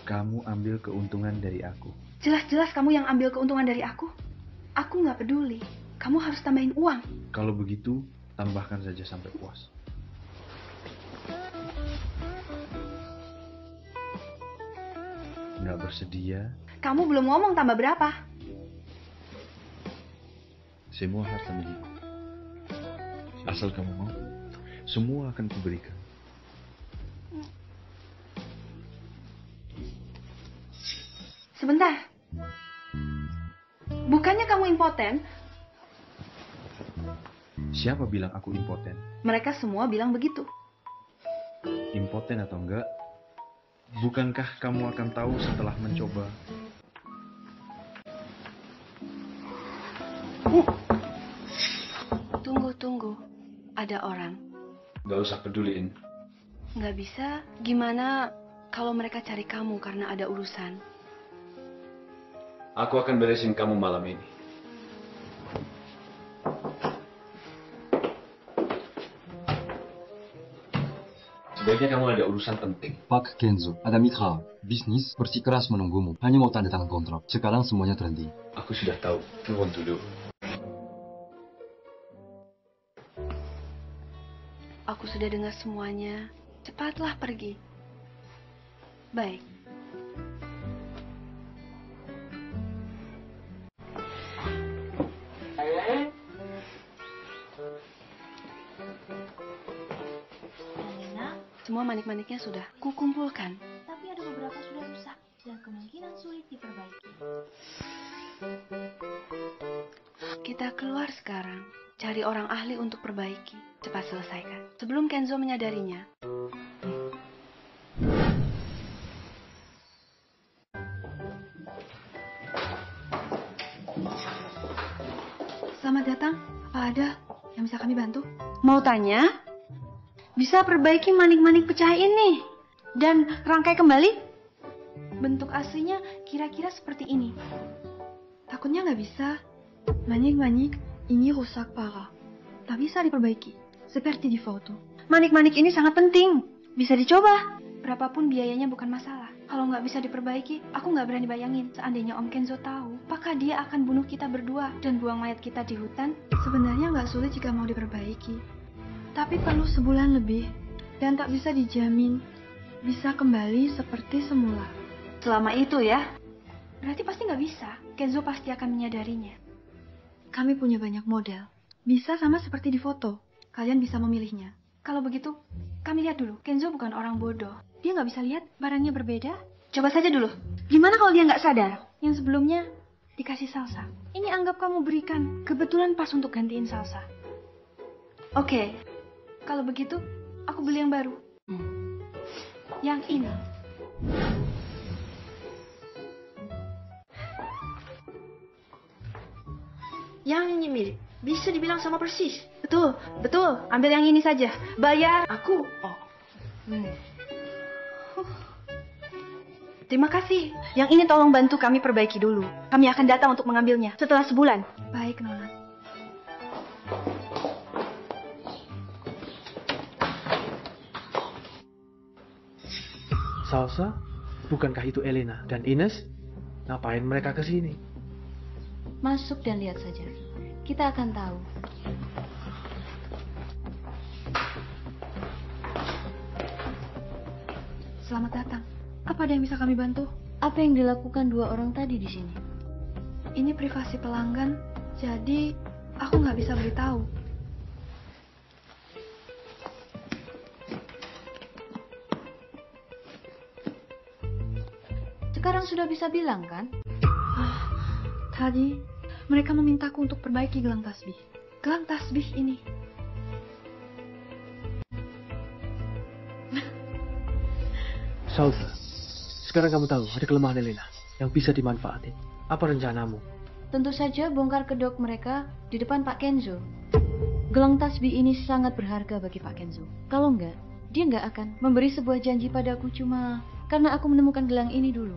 Kamu ambil keuntungan dari aku. Jelas-jelas kamu yang ambil keuntungan dari aku. Aku nggak peduli. Kamu harus tambahin uang. Kalau begitu, tambahkan saja sampai puas. Nggak bersedia? Kamu belum ngomong tambah berapa. Semua harta milikku. Asal kamu mau, semua akan kuberikan. Sebentar. Bukannya kamu impoten? Siapa bilang aku impoten? Mereka semua bilang begitu. Impoten atau enggak, bukankah kamu akan tahu setelah mencoba? Tunggu. Ada orang. Gak usah peduliin. Nggak bisa. Gimana kalau mereka cari kamu karena ada urusan? Aku akan beresin kamu malam ini. Sebaiknya kamu ada urusan penting. Pak Kenzo, ada mitra bisnis bersikeras menunggumu. Hanya mau tanda tangan kontrak. Sekarang semuanya terhenti. Aku sudah tahu. Nuhun dulu. Aku sudah dengar semuanya. Cepatlah pergi. Baik. Semua manik-maniknya sudah kukumpulkan. Tapi ada beberapa sudah rusak dan kemungkinan sulit diperbaiki. Kita keluar sekarang. Cari orang ahli untuk perbaiki. Cepat selesaikan. Sebelum Kenzo menyadarinya. Selamat datang. Apa ada yang bisa kami bantu? Mau tanya? Bisa perbaiki manik-manik pecah ini dan rangkai kembali? Bentuk aslinya kira-kira seperti ini. Takutnya nggak bisa. Manik-manik ini rusak parah. Tak bisa diperbaiki. Seperti di foto. Manik-manik ini sangat penting. Bisa dicoba. Berapapun biayanya bukan masalah. Kalau nggak bisa diperbaiki, aku nggak berani bayangin. Seandainya Om Kenzo tahu, apakah dia akan bunuh kita berdua dan buang mayat kita di hutan? Sebenarnya nggak sulit jika mau diperbaiki. Tapi perlu sebulan lebih. Dan tak bisa dijamin bisa kembali seperti semula. Selama itu ya? Berarti pasti nggak bisa. Kenzo pasti akan menyadarinya. Kami punya banyak model. Bisa sama seperti di foto. Kalian bisa memilihnya. Kalau begitu, kami lihat dulu. Kenzo bukan orang bodoh. Dia nggak bisa lihat barangnya berbeda. Coba saja dulu. Gimana kalau dia nggak sadar? Yang sebelumnya dikasih salsa. Ini anggap kamu berikan. Kebetulan pas untuk gantiin salsa. Oke. Kalau begitu, aku beli yang baru. Yang ini. Yang ini mirip. Bisa dibilang sama persis. Betul, betul. Ambil yang ini saja. Bayar aku. Oh. Terima kasih. Yang ini tolong bantu kami perbaiki dulu. Kami akan datang untuk mengambilnya setelah sebulan. Baik, Nona. Salsa, bukankah itu Elena dan Ines? Ngapain mereka ke sini? Masuk dan lihat saja. Kita akan tahu. Selamat datang. Apa ada yang bisa kami bantu? Apa yang dilakukan dua orang tadi di sini? Ini privasi pelanggan, jadi aku nggak bisa beritahu. Sekarang sudah bisa bilang kan? Tadi mereka memintaku untuk perbaiki gelang tasbih. Gelang tasbih ini. Salsa, sekarang kamu tahu ada kelemahan Elena yang bisa dimanfaatin. Apa rencanamu? Tentu saja bongkar kedok mereka di depan Pak Kenzo. Gelang tasbih ini sangat berharga bagi Pak Kenzo. Kalau enggak, dia enggak akan memberi sebuah janji padaku cuma karena aku menemukan gelang ini dulu.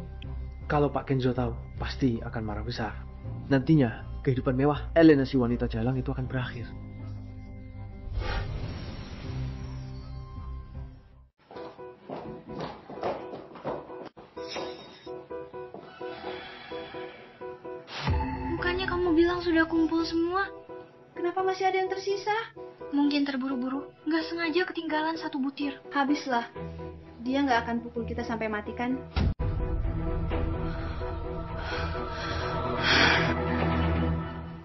Kalau Pak Kenzo tahu, pasti akan marah besar. Nantinya, kehidupan mewah Elena si wanita jalang itu akan berakhir. Bukannya kamu bilang sudah kumpul semua? Kenapa masih ada yang tersisa? Mungkin terburu-buru, nggak sengaja ketinggalan satu butir. Habislah. Dia nggak akan pukul kita sampai mati kan?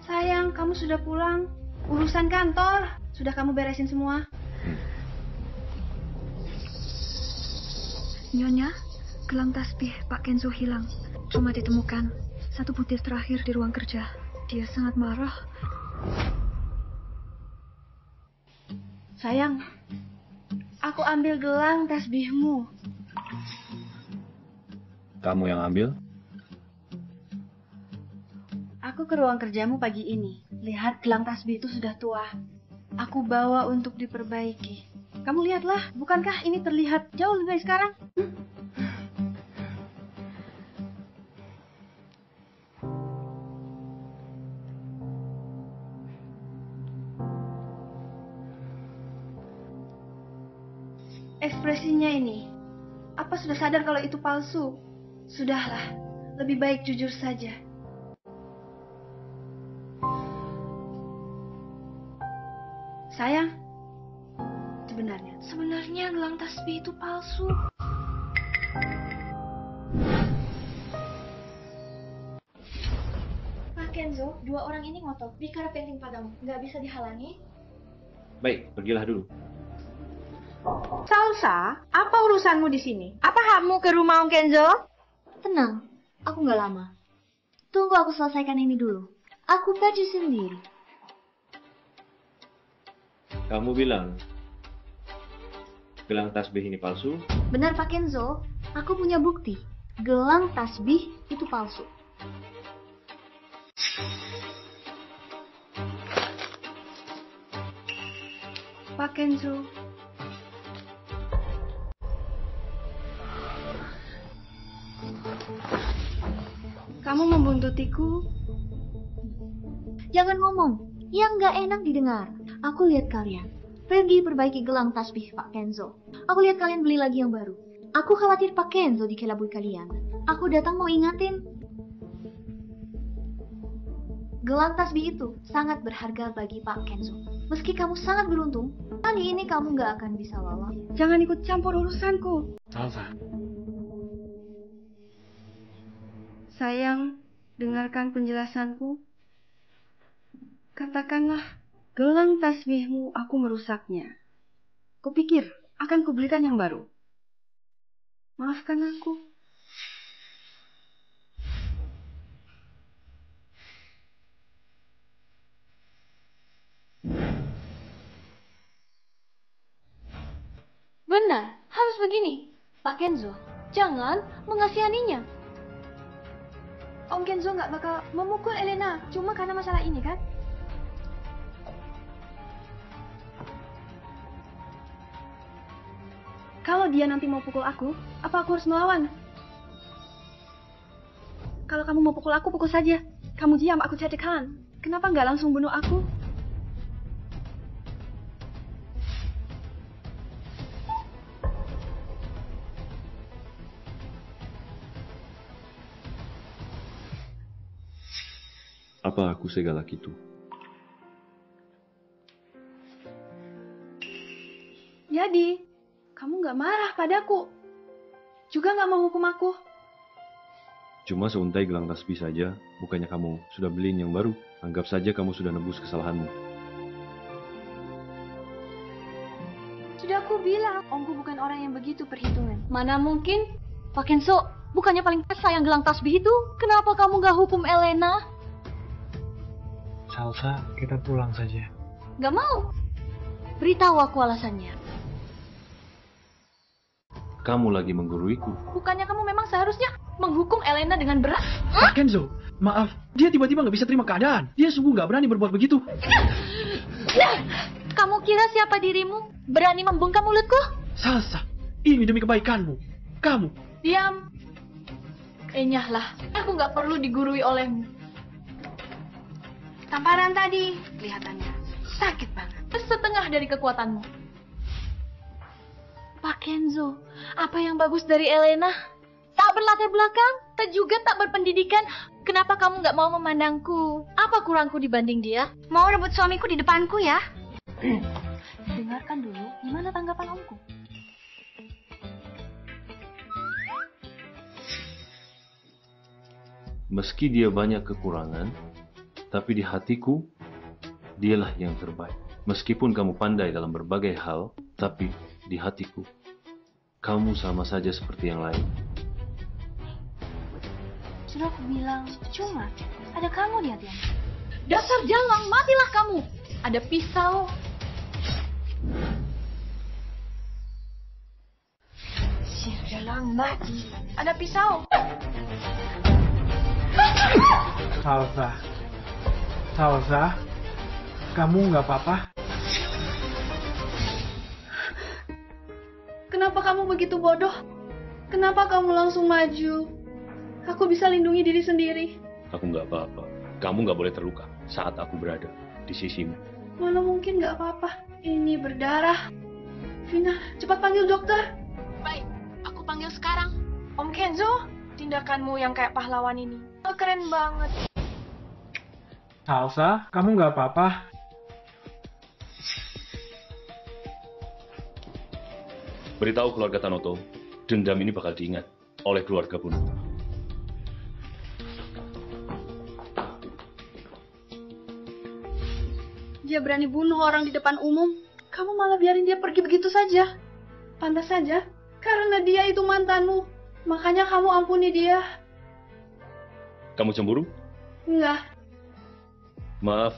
Sayang, kamu sudah pulang. Urusan kantor sudah kamu beresin semua. Nyonya, gelang tasbih Pak Kenzo hilang. Cuma ditemukan satu butir terakhir di ruang kerja. Dia sangat marah. Sayang, aku ambil gelang tasbihmu. Kamu yang ambil? Aku ke ruang kerjamu pagi ini. Lihat, gelang tasbih itu sudah tua. Aku bawa untuk diperbaiki. Kamu lihatlah, bukankah ini terlihat jauh lebih baik sekarang? Ekspresinya ini. Apa sudah sadar kalau itu palsu? Sudahlah, lebih baik jujur saja. Sayang, sebenarnya gelang tasbih itu palsu. Pak Kenzo, dua orang ini ngotot. Bicara penting padamu, nggak bisa dihalangi. Baik, pergilah dulu. Salsa, apa urusanmu di sini? Apa hakmu ke rumah Om Kenzo? Tenang, aku nggak lama. Tunggu aku selesaikan ini dulu. Aku baju sendiri. Kamu bilang gelang tasbih ini palsu? Benar Pak Kenzo, aku punya bukti. Gelang tasbih itu palsu. Pak Kenzo. Kamu membuntutiku? Jangan ngomong, yang nggak enak didengar. Aku lihat kalian pergi perbaiki gelang tasbih Pak Kenzo. Aku lihat kalian beli lagi yang baru. Aku khawatir Pak Kenzo dikelabui kalian. Aku datang mau ingatin. Gelang tasbih itu sangat berharga bagi Pak Kenzo. Meski kamu sangat beruntung, kali ini kamu nggak akan bisa lolos. Jangan ikut campur urusanku. Salsa. Sayang, dengarkan penjelasanku. Katakanlah, gelang tasbihmu aku merusaknya. Kupikir akan kubelikan yang baru. Maafkan aku. Benar, harus begini. Pak Kenzo, jangan mengasihaninya. Om Kenzo nggak bakal memukul Elena cuma karena masalah ini, kan? Kalau dia nanti mau pukul aku, apa aku harus melawan? Kalau kamu mau pukul aku, pukul saja. Kamu diam, aku cari kanan. Kenapa nggak langsung bunuh aku? Apa aku segalak itu? Jadi, kamu nggak marah padaku. Juga nggak mau hukum aku. Cuma seuntai gelang tasbih saja, bukannya kamu sudah beliin yang baru. Anggap saja kamu sudah nebus kesalahanmu. Sudah aku bilang, omku bukan orang yang begitu perhitungan. Mana mungkin? Pak Kenzo, bukannya paling sayang gelang tasbih itu? Kenapa kamu nggak hukum Elena? Salsa, kita pulang saja. Gak mau. Beritahu aku alasannya. Kamu lagi mengguruiku. Bukannya kamu memang seharusnya menghukum Elena dengan berat? Pak Kenzo, maaf. Dia tiba-tiba nggak bisa terima keadaan. Dia sungguh nggak berani berbuat begitu. Kamu kira siapa dirimu? Berani membungkam mulutku? Salsa, ini demi kebaikanmu. Kamu. Diam. Enyahlah. Aku nggak perlu digurui olehmu. Tamparan tadi kelihatannya sakit banget. Setengah dari kekuatanmu. Pak Kenzo, apa yang bagus dari Elena? Tak berlatar belakang, tak juga tak berpendidikan. Kenapa kamu nggak mau memandangku? Apa kurangku dibanding dia? Mau rebut suamiku di depanku ya? Dengarkan dulu, gimana tanggapan omku? Meski dia banyak kekurangan, tapi di hatiku, dialah yang terbaik. Meskipun kamu pandai dalam berbagai hal, tapi di hatiku, kamu sama saja seperti yang lain. Sudah aku bilang, cuma ada kamu di hati aku. Dasar jalang, matilah kamu. Ada pisau. Si jalang mati. Ada pisau. Salsa, kamu nggak apa-apa? Kenapa kamu begitu bodoh? Kenapa kamu langsung maju? Aku bisa lindungi diri sendiri. Aku nggak apa-apa. Kamu nggak boleh terluka saat aku berada di sisimu. Mana mungkin nggak apa-apa. Ini berdarah. Vina, cepat panggil dokter. Baik, aku panggil sekarang. Om Kenzo, tindakanmu yang kayak pahlawan ini keren banget. Salsa, kamu nggak apa-apa? Beritahu keluarga Tanoto, dendam ini bakal diingat oleh keluarga pun. Dia berani bunuh orang di depan umum. Kamu malah biarin dia pergi begitu saja. Pantas saja, karena dia itu mantanmu. Makanya kamu ampuni dia. Kamu cemburu? Enggak. Maaf.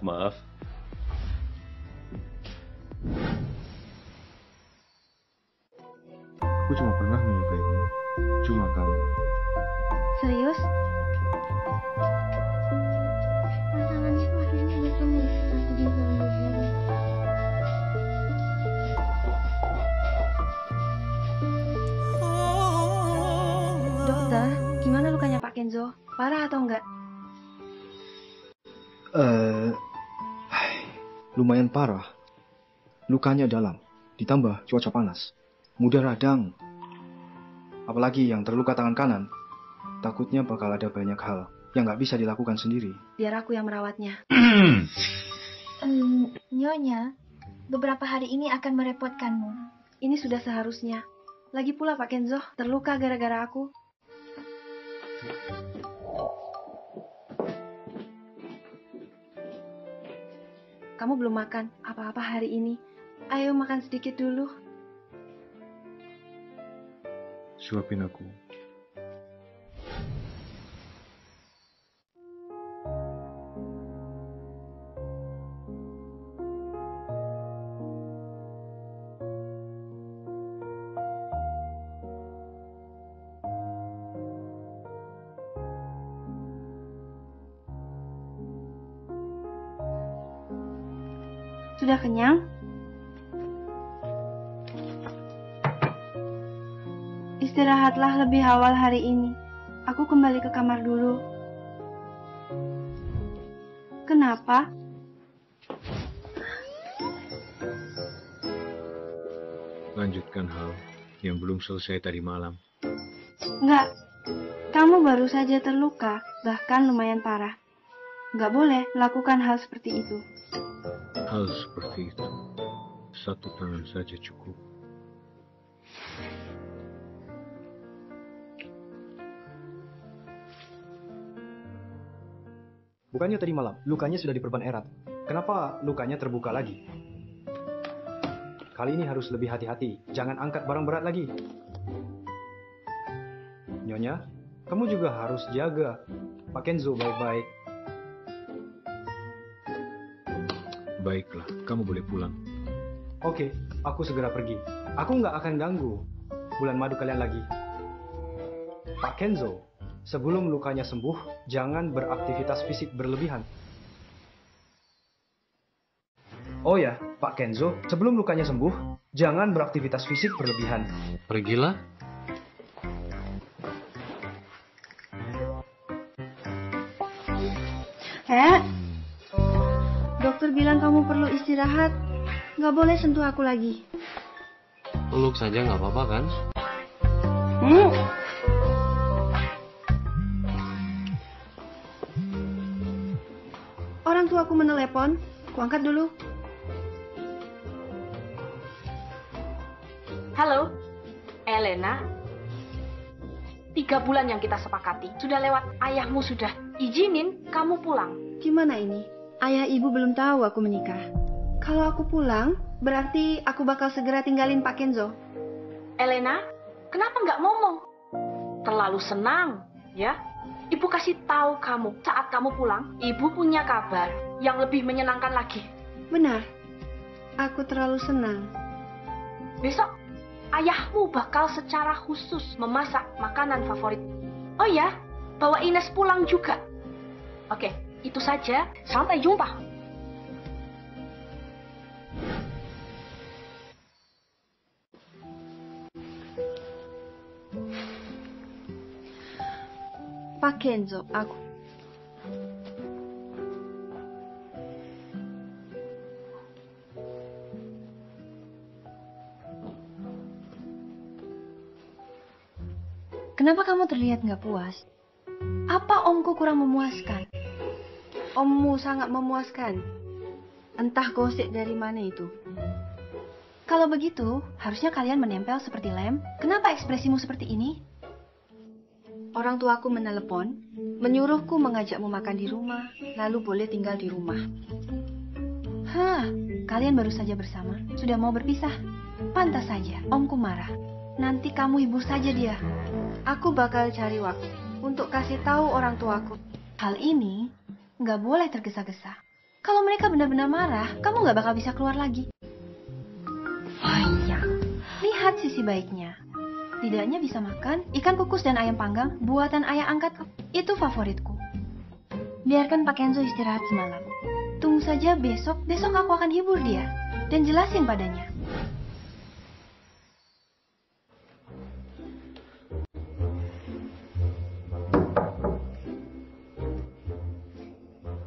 Aku cuma pernah menyukaimu. Cuma kamu. Serius? Pasanganku akhirnya bertemu. Aku bisa undur diri. Dokter, gimana lukanya Pak Kenzo? Parah atau enggak? Lumayan parah. Lukanya dalam, ditambah cuaca panas. Mudah radang. Apalagi yang terluka tangan kanan. Takutnya bakal ada banyak hal yang nggak bisa dilakukan sendiri. Biar aku yang merawatnya. Nyonya, beberapa hari ini akan merepotkanmu. Ini sudah seharusnya. Lagi pula Pak Kenzo terluka gara-gara aku. Kamu belum makan apa-apa hari ini. Ayo makan sedikit dulu. Suapin aku. Sudah kenyang? Istirahatlah lebih awal hari ini. Aku kembali ke kamar dulu. Kenapa? Lanjutkan hal yang belum selesai tadi malam. Enggak. Kamu baru saja terluka, bahkan lumayan parah. Enggak boleh melakukan hal seperti itu. Hal seperti itu, satu tangan saja cukup. Bukannya tadi malam lukanya sudah diperban erat. Kenapa lukanya terbuka lagi? Kali ini harus lebih hati-hati. Jangan angkat barang berat lagi. Nyonya, kamu juga harus jaga Pak Kenzo baik-baik. Baiklah, kamu boleh pulang. Oke, aku segera pergi. Aku nggak akan ganggu bulan madu kalian lagi. Pak Kenzo, sebelum lukanya sembuh, jangan beraktivitas fisik berlebihan. Oh ya, Pak Kenzo, sebelum lukanya sembuh, jangan beraktivitas fisik berlebihan. Pergilah. Dokter bilang kamu perlu istirahat. Nggak boleh sentuh aku lagi. Peluk saja nggak apa-apa kan? Orang tuaku menelepon. Aku angkat dulu. Halo, Elena. 3 bulan yang kita sepakati. Sudah lewat, ayahmu sudah izinin kamu pulang. Gimana ini? Ayah ibu belum tahu aku menikah. Kalau aku pulang, berarti aku bakal segera tinggalin Pak Kenzo. Elena, kenapa nggak ngomong? Terlalu senang, ya? Ibu kasih tahu kamu, saat kamu pulang, ibu punya kabar yang lebih menyenangkan lagi. Benar, aku terlalu senang. Besok, ayahmu bakal secara khusus memasak makanan favorit. Oh ya, bawa Ines pulang juga. Oke, itu saja. Sampai jumpa. Pak Kenzo, aku. Kenapa kamu terlihat nggak puas? Apa omku kurang memuaskan? Ommu sangat memuaskan. Entah gosip dari mana itu. Kalau begitu, harusnya kalian menempel seperti lem. Kenapa ekspresimu seperti ini? Orang tuaku menelepon, menyuruhku mengajakmu makan di rumah, lalu boleh tinggal di rumah. Hah, kalian baru saja bersama, sudah mau berpisah. Pantas saja, omku marah. Nanti kamu hibur saja dia. Aku bakal cari waktu untuk kasih tahu orang tuaku. Hal ini nggak boleh tergesa-gesa. Kalau mereka benar-benar marah, kamu nggak bakal bisa keluar lagi. Ayah, lihat sisi baiknya. Tidaknya bisa makan ikan kukus dan ayam panggang buatan ayah angkatku. Itu favoritku. Biarkan Pak Kenzo istirahat semalam. Tunggu saja besok aku akan hibur dia dan jelasin padanya.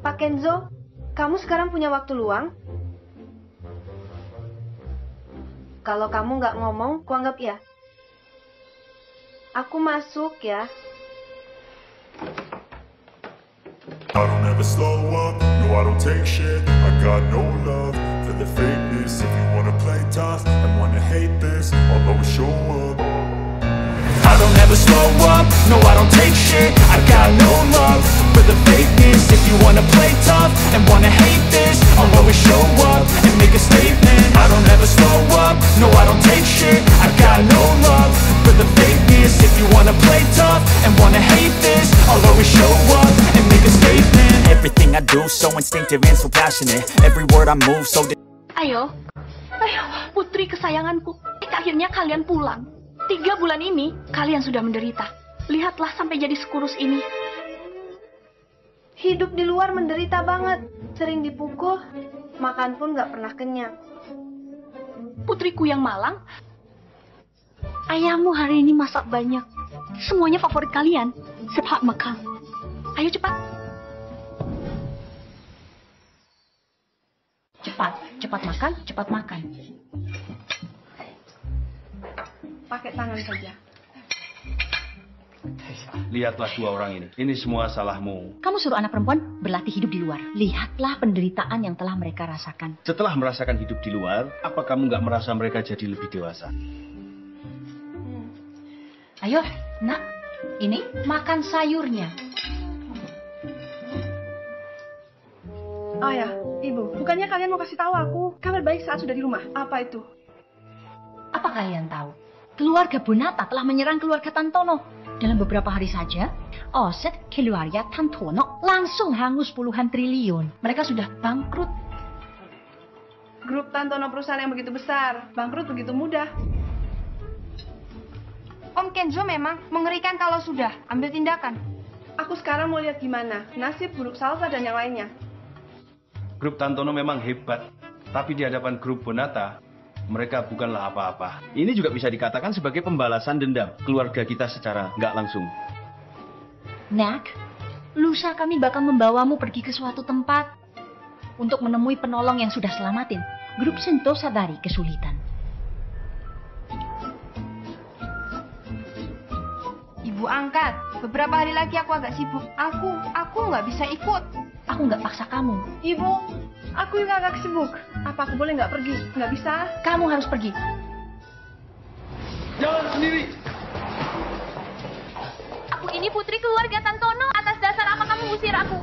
Pak Kenzo, kamu sekarang punya waktu luang? Kalau kamu nggak ngomong, kuanggap ya. Aku masuk ya. I don't ever slow up, no I don't take shit. I got no love for the fakeness. If you wanna play tough and wanna hate this, I'll always show up. I don't ever slow up, no I don't take shit. I got no love for the fakeness. If you wanna play tough and wanna hate this, I'll always show up and make a statement. I don't ever slow up, no I don't take shit. I got no love for the fakeness. If you wanna play tough and wanna hate this, I'll always show up and make a statement. Everything I do so instinctive and so passionate. Every word I move so Ayo, putri kesayanganku. Akhirnya kalian pulang. 3 bulan ini, kalian sudah menderita. Lihatlah sampai jadi sekurus ini. Hidup di luar menderita banget. Sering dipukul, makan pun gak pernah kenyang. Putriku yang malang, ayahmu hari ini masak banyak. Semuanya favorit kalian. Cepat makan. Ayo cepat. Cepat makan, cepat makan. Pakai tangan saja. Lihatlah 2 orang ini. Ini semua salahmu. Kamu suruh anak perempuan berlatih hidup di luar. Lihatlah penderitaan yang telah mereka rasakan. Setelah merasakan hidup di luar, apa kamu nggak merasa mereka jadi lebih dewasa? Ayo, nak. Ini makan sayurnya. Oh ya, Ibu. Bukannya kalian mau kasih tahu aku kabar baik saat sudah di rumah? Apa itu? Apa kalian tahu? Keluarga Bonata telah menyerang keluarga Tantono. Dalam beberapa hari saja, aset keluarga Tantono langsung hangus puluhan triliun. Mereka sudah bangkrut. Grup Tantono perusahaan yang begitu besar, bangkrut begitu mudah. Om Kenzo memang mengerikan kalau sudah ambil tindakan. Aku sekarang mau lihat gimana nasib grup Salsa dan yang lainnya. Grup Tantono memang hebat, tapi di hadapan grup Bonata, mereka bukanlah apa-apa. Ini juga bisa dikatakan sebagai pembalasan dendam keluarga kita secara nggak langsung. Nak, lusa kami bakal membawamu pergi ke suatu tempat untuk menemui penolong yang sudah selamatin grup Sentosa dari kesulitan. Ibu angkat, beberapa hari lagi aku agak sibuk. Aku nggak bisa ikut. Aku nggak paksa kamu. Ibu, aku juga agak sibuk. Apa aku boleh nggak pergi? Nggak bisa. Kamu harus pergi. Jalan sendiri. Aku ini putri keluarga Tantono. Atas dasar apa kamu usir aku?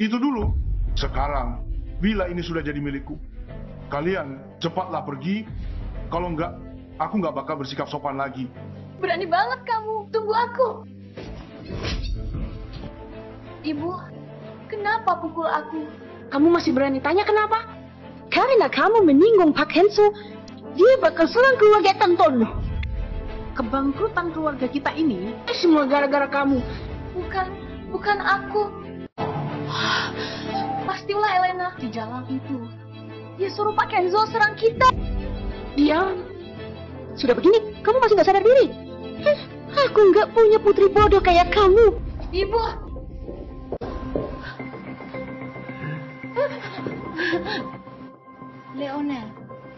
Itu dulu. Sekarang, villa ini sudah jadi milikku. Kalian cepatlah pergi. Kalau enggak, aku nggak bakal bersikap sopan lagi. Berani banget kamu. Tunggu aku. Ibu, kenapa pukul aku? Kamu masih berani tanya kenapa? Karena kamu menyinggung Pak Henso. Dia bakal serang keluarga Tantono. Kebangkrutan keluarga kita ini semua gara-gara kamu. Bukan aku. Pastilah Elena di jalan itu. Dia suruh Pak Kenzo serang kita. Dia sudah begini, kamu masih nggak sadar diri? Aku nggak punya putri bodoh kayak kamu. Ibu. Leonel,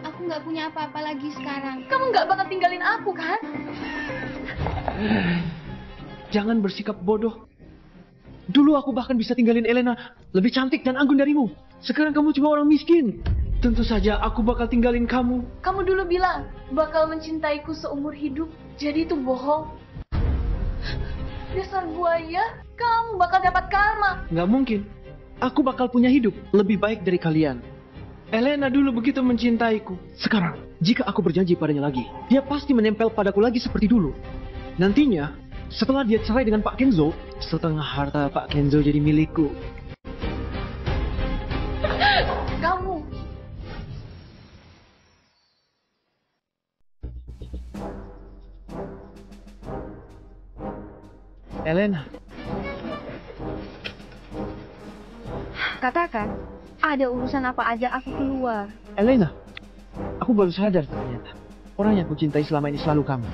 aku nggak punya apa-apa lagi sekarang. Kamu nggak bakal tinggalin aku, kan? Jangan bersikap bodoh. Dulu aku bahkan bisa tinggalin Elena lebih cantik dan anggun darimu. Sekarang kamu cuma orang miskin. Tentu saja aku bakal tinggalin kamu. Kamu dulu bilang bakal mencintaiku seumur hidup. Jadi itu bohong. Dasar buaya, kamu bakal dapat karma. Nggak mungkin. Aku bakal punya hidup lebih baik dari kalian. Elena dulu begitu mencintaiku. Sekarang, jika aku berjanji padanya lagi, dia pasti menempel padaku lagi seperti dulu. Nantinya, setelah dia cerai dengan Pak Kenzo, setengah harta Pak Kenzo jadi milikku. Kamu. Elena. Katakan, ada urusan apa aja aku keluar. Elena, aku baru sadar ternyata orang yang aku cintai selama ini selalu kamu.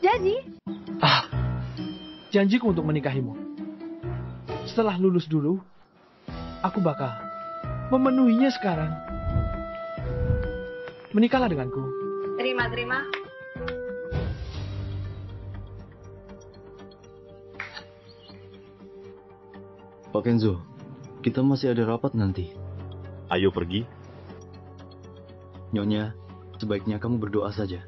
Jadi? Janjiku untuk menikahimu. Setelah lulus dulu, aku bakal memenuhinya sekarang. Menikahlah denganku. Terima. Pak Kenzo, kita masih ada rapat nanti. Ayo pergi. Nyonya, sebaiknya kamu berdoa saja.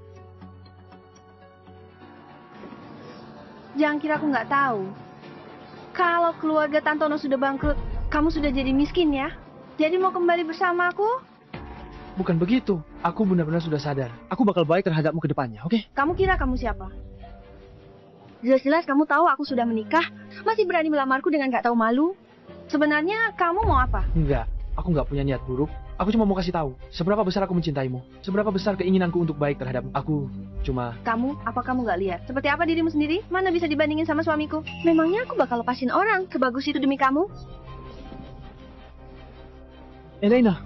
Jangan kira aku nggak tahu. Kalau keluarga Tantono sudah bangkrut, kamu sudah jadi miskin ya? Jadi mau kembali bersama aku? Bukan begitu. Aku benar-benar sudah sadar. Aku bakal baik terhadapmu ke depannya, oke? Kamu kira kamu siapa? Jelas-jelas kamu tahu aku sudah menikah, masih berani melamarku dengan nggak tahu malu. Sebenarnya kamu mau apa? Enggak, aku nggak punya niat buruk. Aku cuma mau kasih tahu seberapa besar aku mencintaimu, seberapa besar keinginanku untuk baik terhadapmu. Aku cuma... Apa kamu nggak lihat? Seperti apa dirimu sendiri? Mana bisa dibandingin sama suamiku? Memangnya aku bakal lepasin orang sebagus itu demi kamu? Elena.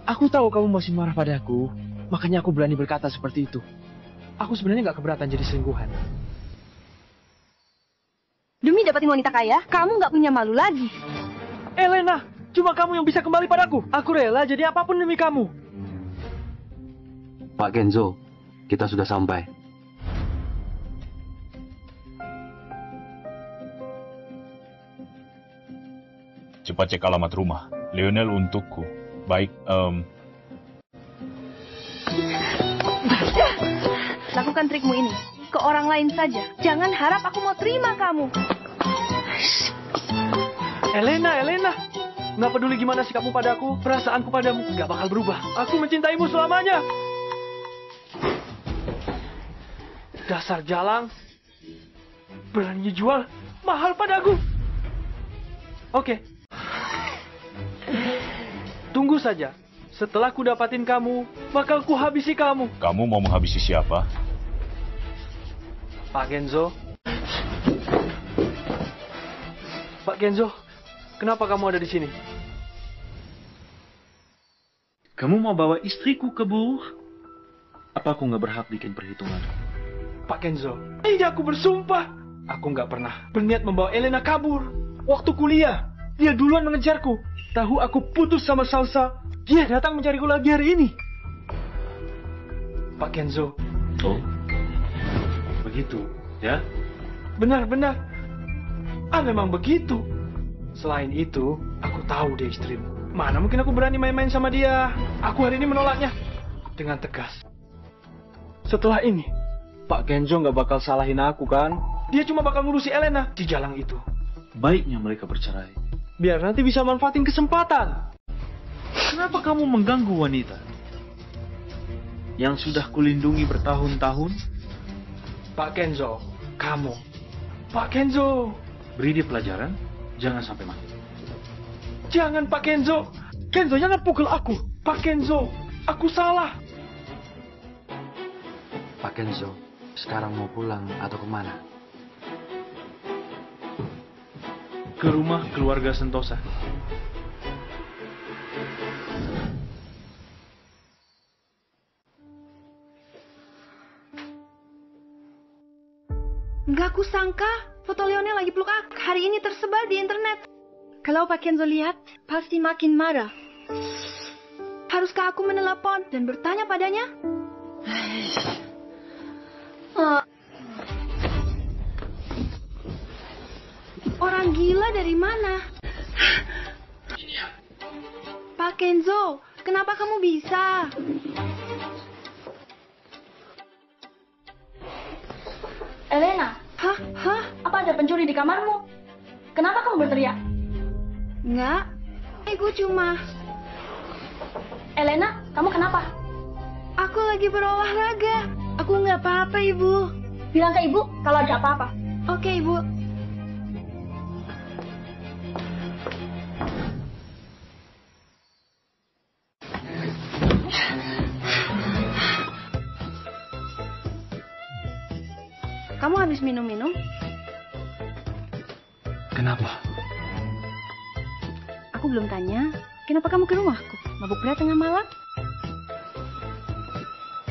Aku tahu kamu masih marah padaku, makanya aku berani berkata seperti itu. Aku sebenarnya nggak keberatan jadi selingkuhan. Demi dapetin wanita kaya, kamu nggak punya malu lagi. Elena, cuma kamu yang bisa kembali padaku. Aku rela jadi apapun demi kamu. Pak Kenzo, kita sudah sampai. Cepat cek alamat rumah. Lionel untukku. Baik, Lakukan trikmu ini ke orang lain saja. Jangan harap aku mau terima kamu. Elena. Nggak peduli gimana sikapmu padaku, perasaanku padamu nggak bakal berubah. Aku mencintaimu selamanya. Dasar jalang. Berani jual mahal padaku. Oke. Tunggu saja. Setelah ku dapatin kamu, bakal ku habisi kamu. Kamu mau menghabisi siapa? Pak Kenzo. Pak Kenzo, kenapa kamu ada di sini? Kamu mau bawa istriku kabur? Apa aku nggak berhak bikin perhitungan? Pak Kenzo, ini aku bersumpah. Aku nggak pernah berniat membawa Elena kabur. Waktu kuliah, dia duluan mengejarku. Tahu aku putus sama Salsa, dia datang mencariku lagi hari ini. Pak Kenzo. Oh, begitu, ya? Benar. Memang begitu. Selain itu, aku tahu dia istrimu. Mana mungkin aku berani main-main sama dia. Aku hari ini menolaknya dengan tegas. Setelah ini, Pak Kenzo nggak bakal salahin aku kan? Dia cuma bakal ngurusi Elena di jalan itu. Baiknya mereka bercerai. Biar nanti bisa manfaatin kesempatan. Kenapa kamu mengganggu wanita yang sudah kulindungi bertahun-tahun? Pak Kenzo, kamu. Pak Kenzo. Beri dia pelajaran, jangan sampai mati. Jangan Pak Kenzo. Kenzo jangan pukul aku. Pak Kenzo, aku salah. Pak Kenzo, sekarang mau pulang atau kemana? Ke rumah keluarga Sentosa. Nggak kusangka foto Lionel lagi peluk aku. Hari ini tersebar di internet. Kalau Pak Kenzo lihat, pasti makin marah. Haruskah aku menelepon dan bertanya padanya? Orang gila dari mana? Pak Kenzo, kenapa kamu bisa? Elena. Hah? Apa ada pencuri di kamarmu? Kenapa kamu berteriak? Enggak. Gue cuma... Elena, kamu kenapa? Aku lagi berolahraga. Aku nggak apa-apa, Ibu. Bilang ke Ibu kalau ada apa-apa. Oke, Ibu. Kamu habis minum-minum? Kenapa? Aku belum tanya. Kenapa kamu ke rumahku? Mabuk berat tengah malam?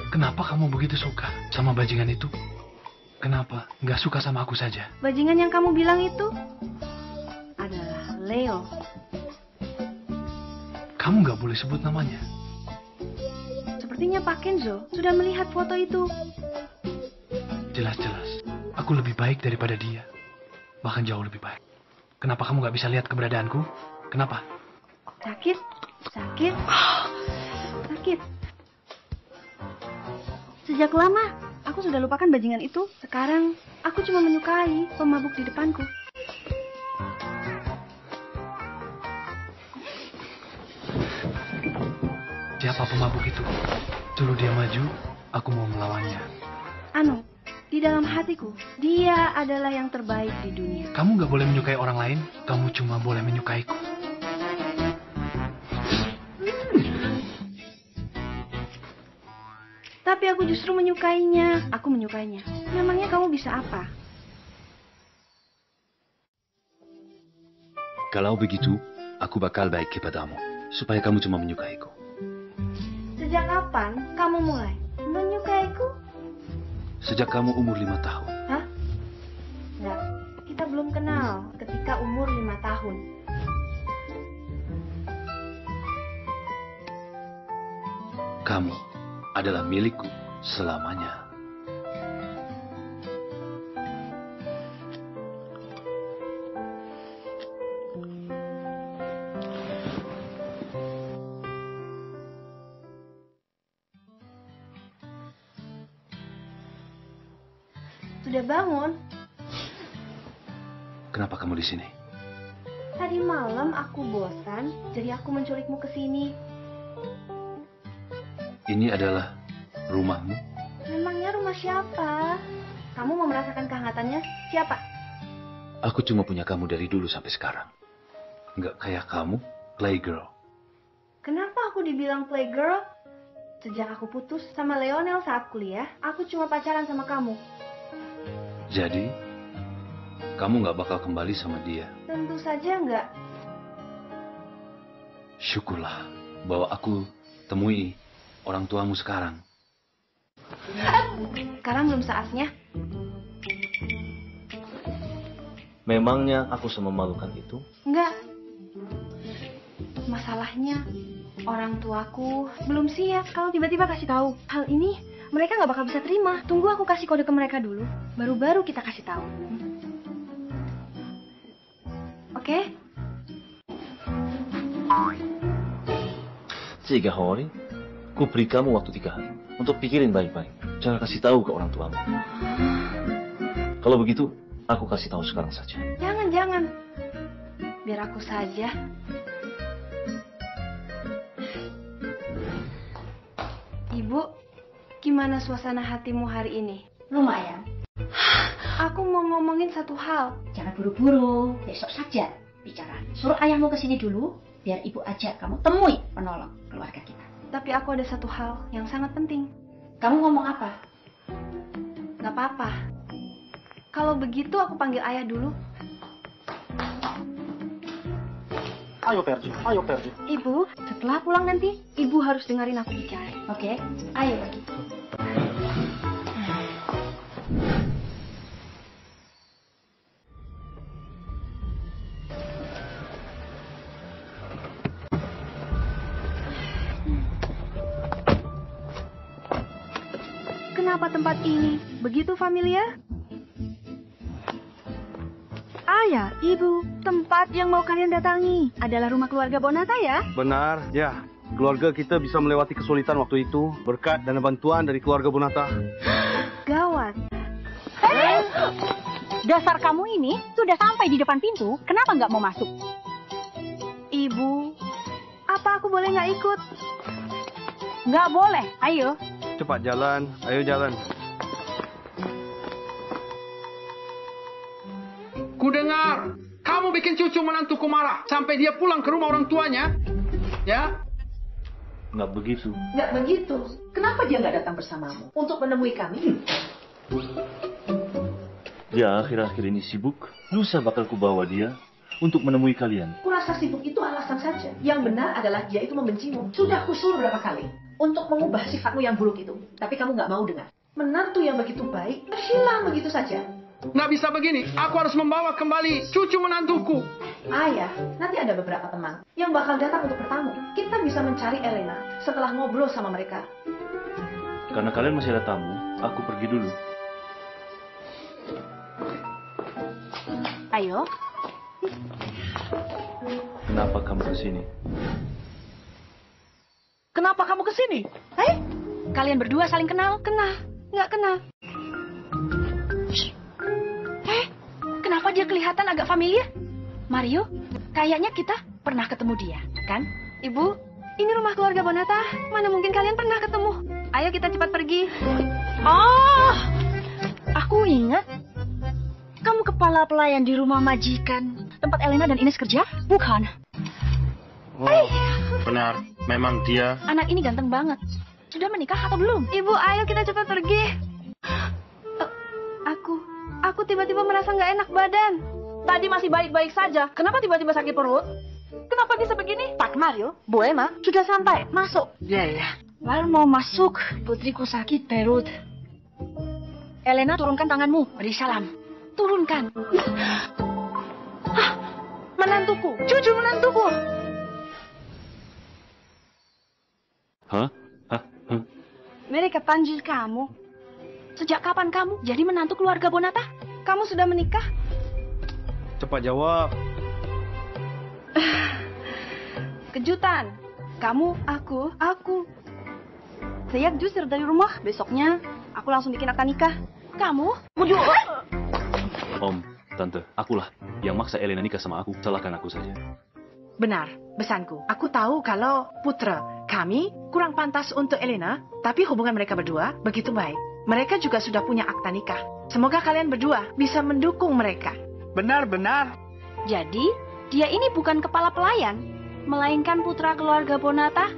Kenapa kamu begitu suka sama bajingan itu? Kenapa nggak suka sama aku saja? Bajingan yang kamu bilang itu adalah Leo. Kamu nggak boleh sebut namanya. Sepertinya Pak Kenzo sudah melihat foto itu. Jelas-jelas, aku lebih baik daripada dia. Bahkan jauh lebih baik. Kenapa kamu nggak bisa lihat keberadaanku? Kenapa? Sakit, sakit, sakit. Sejak lama, aku sudah lupakan bajingan itu. Sekarang, aku cuma menyukai pemabuk di depanku. Siapa pemabuk itu? Dulu dia maju, aku mau melawannya. Di dalam hatiku, dia adalah yang terbaik di dunia. Kamu nggak boleh menyukai orang lain, kamu cuma boleh menyukaiku. Tapi aku justru menyukainya. Aku menyukainya. Memangnya kamu bisa apa? Kalau begitu, aku bakal baik kepadamu, supaya kamu cuma menyukaiku. Sejak kapan kamu mulai menyukaiku? Sejak kamu umur 5 tahun. Hah? Enggak, kita belum kenal ketika umur 5 tahun. Kamu adalah milikku selamanya. Sudah bangun? Kenapa kamu di sini? Tadi malam aku bosan, jadi aku menculikmu ke sini. Ini adalah rumahmu? Memangnya rumah siapa? Kamu mau merasakan kehangatannya? Siapa? Aku cuma punya kamu dari dulu sampai sekarang. Nggak kayak kamu, playgirl. Kenapa aku dibilang playgirl? Sejak aku putus sama Leonel saat kuliah, aku cuma pacaran sama kamu. Jadi, kamu nggak bakal kembali sama dia? Tentu saja nggak. Syukurlah bahwa aku temui orang tuamu sekarang. Sekarang belum saatnya. Memangnya aku sememalukan itu? Enggak. Masalahnya, orang tuaku belum siap kalau tiba-tiba kasih tahu. Hal ini mereka nggak bakal bisa terima. Tunggu aku kasih kode ke mereka dulu. Baru-baru kita kasih tahu. Oke? 3 hari? Ku beri kamu waktu 3 hari untuk pikirin baik-baik. Jangan kasih tahu ke orang tuamu. Kalau begitu, aku kasih tahu sekarang saja. Jangan. Biar aku saja. Ibu, gimana suasana hatimu hari ini? Lumayan. Aku mau ngomongin satu hal. Jangan buru-buru, besok saja bicara. Suruh ayahmu ke sini dulu, biar ibu ajak kamu temui penolong keluarga kita. Tapi aku ada satu hal yang sangat penting. Kamu ngomong apa? Gak apa-apa. Kalau begitu aku panggil ayah dulu. Ayo Perji. Ibu, setelah pulang nanti, ibu harus dengerin aku bicara. Oke, ayo pergi. Kenapa tempat ini begitu familiar? Ayah, ibu, tempat yang mau kalian datangi adalah rumah keluarga Bonata ya? Benar, ya. Keluarga kita bisa melewati kesulitan waktu itu berkat dana bantuan dari keluarga Bonata. Gawat. Dasar kamu ini sudah sampai di depan pintu, kenapa nggak mau masuk? Ibu, apa aku boleh nggak ikut? Nggak boleh, ayo. Cepat jalan, ayo jalan. Kudengar, kamu bikin cucu menantuku marah sampai dia pulang ke rumah orang tuanya. Ya? Nggak begitu. Nggak begitu. Kenapa dia nggak datang bersamamu untuk menemui kami? Dia akhir-akhir ini sibuk. Lusa bakal kubawa dia untuk menemui kalian. Kurasa sibuk itu alasan saja. Yang benar adalah dia itu membencimu. Sudah kusul berapa kali untuk mengubah sifatmu yang buruk itu. Tapi kamu nggak mau dengar. Menantu yang begitu baik, hilang begitu saja. Nggak bisa begini. Aku harus membawa kembali cucu menantuku. Ayah, nanti ada beberapa teman yang bakal datang untuk bertamu. Kita bisa mencari Elena setelah ngobrol sama mereka. Karena kalian masih ada tamu, aku pergi dulu. Ayo. Kenapa kamu kesini? Kenapa kamu kesini? Kalian berdua saling kenal? Kenal. Nggak kenal. Kenapa dia kelihatan agak familiar? Mario, kayaknya kita pernah ketemu dia, kan? Ibu, ini rumah keluarga Bonata. Mana mungkin kalian pernah ketemu? Ayo kita cepat pergi. Oh, aku ingat. Kamu kepala pelayan di rumah majikan. Tempat Elena dan Ines kerja? Bukan. Oh, benar. Memang dia. Anak ini ganteng banget. Sudah menikah atau belum? Ibu, ayo kita cepat pergi. Aku tiba-tiba merasa nggak enak badan. Tadi masih baik-baik saja. Kenapa tiba-tiba sakit perut? Kenapa bisa begini? Pak Mario, Bu Emma, sudah sampai. Masuk. Ya. Baru mau masuk, putriku sakit perut. Elena, turunkan tanganmu. Beri salam. Turunkan. Menantuku, cucu menantuku. Hah? Mereka panggil kamu. Sejak kapan kamu jadi menantu keluarga Bonata? Kamu sudah menikah? Cepat jawab. Kejutan. Kamu, aku. Saya jusir dari rumah. Besoknya, aku langsung bikin akta nikah. Kamu? Om, Tante, akulah yang maksa Elena nikah sama aku. Salahkan aku saja. Benar, besanku. Aku tahu kalau putra kami kurang pantas untuk Elena, tapi hubungan mereka berdua begitu baik. Mereka juga sudah punya akta nikah. Semoga kalian berdua bisa mendukung mereka. Benar. Jadi, dia ini bukan kepala pelayan, melainkan putra keluarga Bonata.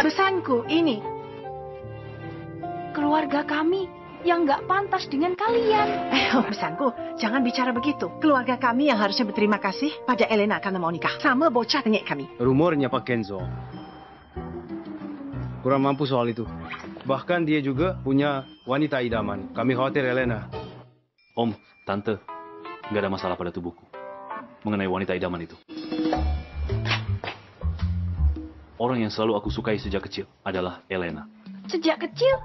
Besanku, ini keluarga kami yang nggak pantas dengan kalian. Besanku, jangan bicara begitu. Keluarga kami yang harusnya berterima kasih pada Elena karena mau nikah sama bocah tengek kami. Rumornya Pak Kenzo kurang mampu soal itu. Bahkan dia juga punya wanita idaman. Kami khawatir Elena. Om, Tante, nggak ada masalah pada tubuhku mengenai wanita idaman itu. Orang yang selalu aku sukai sejak kecil adalah Elena. Sejak kecil?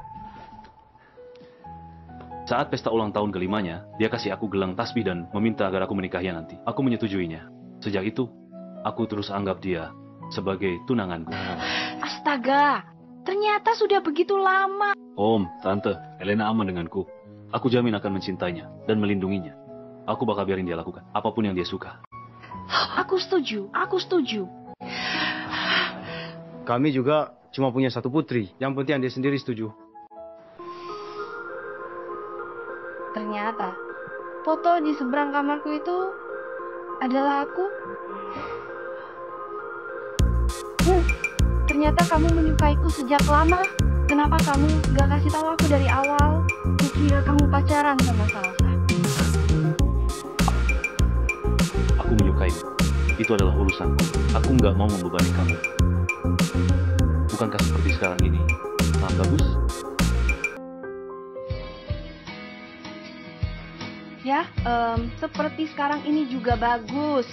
Saat pesta ulang tahun kelimanya, dia kasih aku gelang tasbih dan meminta agar aku menikahinya nanti. Aku menyetujuinya. Sejak itu, aku terus anggap dia sebagai tunanganku. Astaga, ternyata sudah begitu lama. Om, Tante, Elena aman denganku. Aku jamin akan mencintainya dan melindunginya. Aku bakal biarin dia lakukan apapun yang dia suka. Aku setuju. Kami juga cuma punya satu putri. Yang penting dia sendiri setuju. Ternyata, foto di seberang kamarku itu adalah aku. Ternyata kamu menyukaiku sejak lama. Kenapa kamu gak kasih tahu aku dari awal? Kukira kamu pacaran sama Salsa. Aku menyukaimu. Itu adalah urusanku. Aku nggak mau membebani kamu. Bukankah seperti sekarang ini? Bagus? Ya, seperti sekarang ini juga bagus.